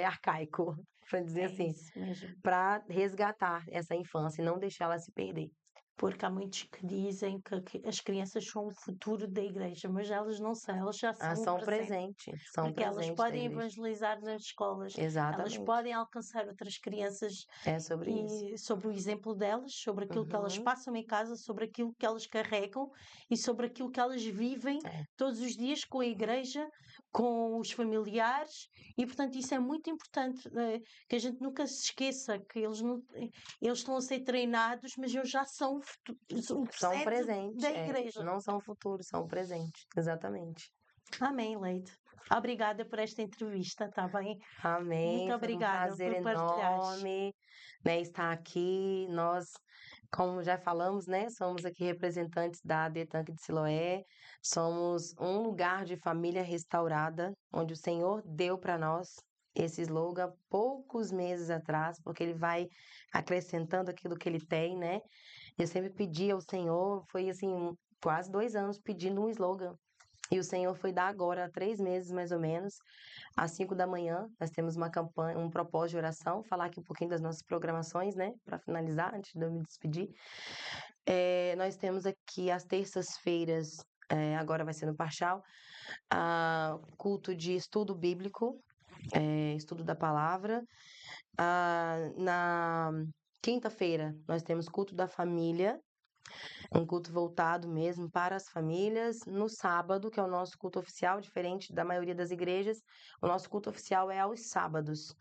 arcaico, para dizer É assim, isso mesmo. para resgatar essa infância e não deixar ela se perder. Porque há muitos que dizem que as crianças são o futuro da igreja, mas elas não são, elas já são o São presente. presente, são Porque elas presente da podem igreja. evangelizar nas escolas, elas Exatamente. podem alcançar outras crianças É sobre isso. e sobre o exemplo delas, sobre aquilo que elas Uhum. passam em casa, sobre aquilo que elas carregam e sobre aquilo que elas vivem É. todos os dias com a igreja, com os familiares, e portanto isso é muito importante, que a gente nunca se esqueça que eles estão a ser treinados, mas eles já são o São presente presente, da igreja. não são futuro, são presente. Exatamente. Amém, Leite. Obrigada por esta entrevista, está bem? Muito Amém. Foi um obrigada prazer por partilhares. enorme, né, estar aqui. Nós, como já falamos, né, somos aqui representantes da AD Tanque de Siloé. Somos um lugar de família restaurada, onde o Senhor deu para nós esse slogan poucos meses atrás, porque Ele vai acrescentando aquilo que Ele tem, né? Eu sempre pedi ao Senhor, foi assim, quase 2 anos pedindo um slogan. E o Senhor foi dar agora, há 3 meses mais ou menos, às 5 da manhã. Nós temos uma campanha, um propósito de oração, falar aqui um pouquinho das nossas programações, né? Para finalizar, antes de eu me despedir. Nós temos aqui às terças-feiras, agora vai ser no Parchal, culto de estudo bíblico, estudo da palavra. Na quinta-feira, nós temos culto da família, um culto voltado mesmo para as famílias. No sábado, que é o nosso culto oficial, diferente da maioria das igrejas, o nosso culto oficial é aos sábados.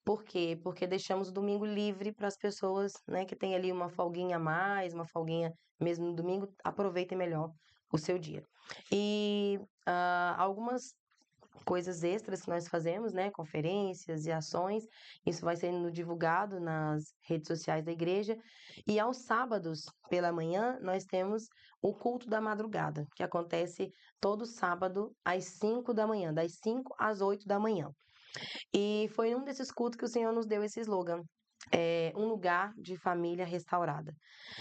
Por quê? Porque deixamos o domingo livre para as pessoas, né, que tem ali uma folguinha a mais, uma folguinha mesmo no domingo, aproveitem melhor o seu dia. E algumas coisas extras que nós fazemos, né? Conferências e ações. Isso vai sendo divulgado nas redes sociais da igreja. E aos sábados, pela manhã, nós temos o culto da madrugada, que acontece todo sábado às 5 da manhã, das 5 às 8 da manhã. E foi um desses cultos que o Senhor nos deu esse slogan. Um lugar de família restaurada.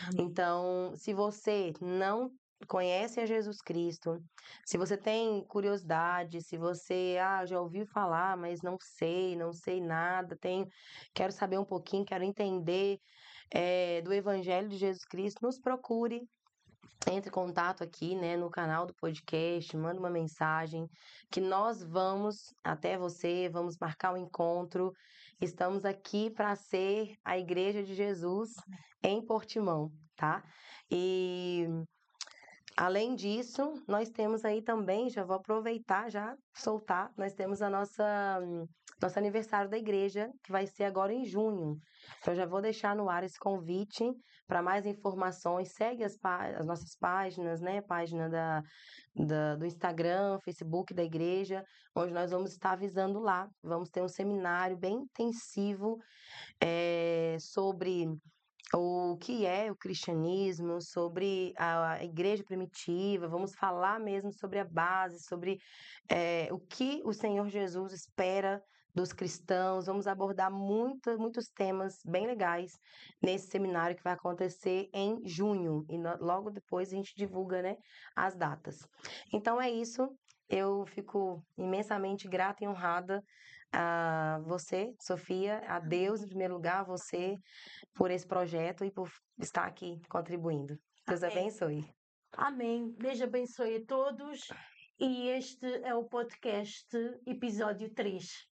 Amém. Então, se você não conhece a Jesus Cristo, se você tem curiosidade, se você já ouviu falar, mas não sei nada, quero saber um pouquinho, quero entender do Evangelho de Jesus Cristo, nos procure. Entre em contato aqui, né, no canal do podcast, manda uma mensagem que nós vamos até você, vamos marcar um encontro. Estamos aqui para ser a Igreja de Jesus em Portimão, tá? E além disso, nós temos aí também, já vou aproveitar, já soltar, nós temos a nosso aniversário da igreja, que vai ser agora em junho. Então, já vou deixar no ar esse convite para mais informações. Segue as nossas páginas, né? Página do Instagram, Facebook da igreja, onde nós vamos estar avisando lá. Vamos ter um seminário bem intensivo sobre o que é o cristianismo, sobre a igreja primitiva, vamos falar mesmo sobre a base, sobre o que o Senhor Jesus espera dos cristãos, vamos abordar muitos temas bem legais nesse seminário que vai acontecer em junho, e logo depois a gente divulga, né, as datas. Então é isso, eu fico imensamente grata e honrada a você, Sofia, a Deus em primeiro lugar, a você por esse projeto e por estar aqui contribuindo. Deus Amém. abençoe. Amém. Deus abençoe a todos. E este é o podcast, episódio 3.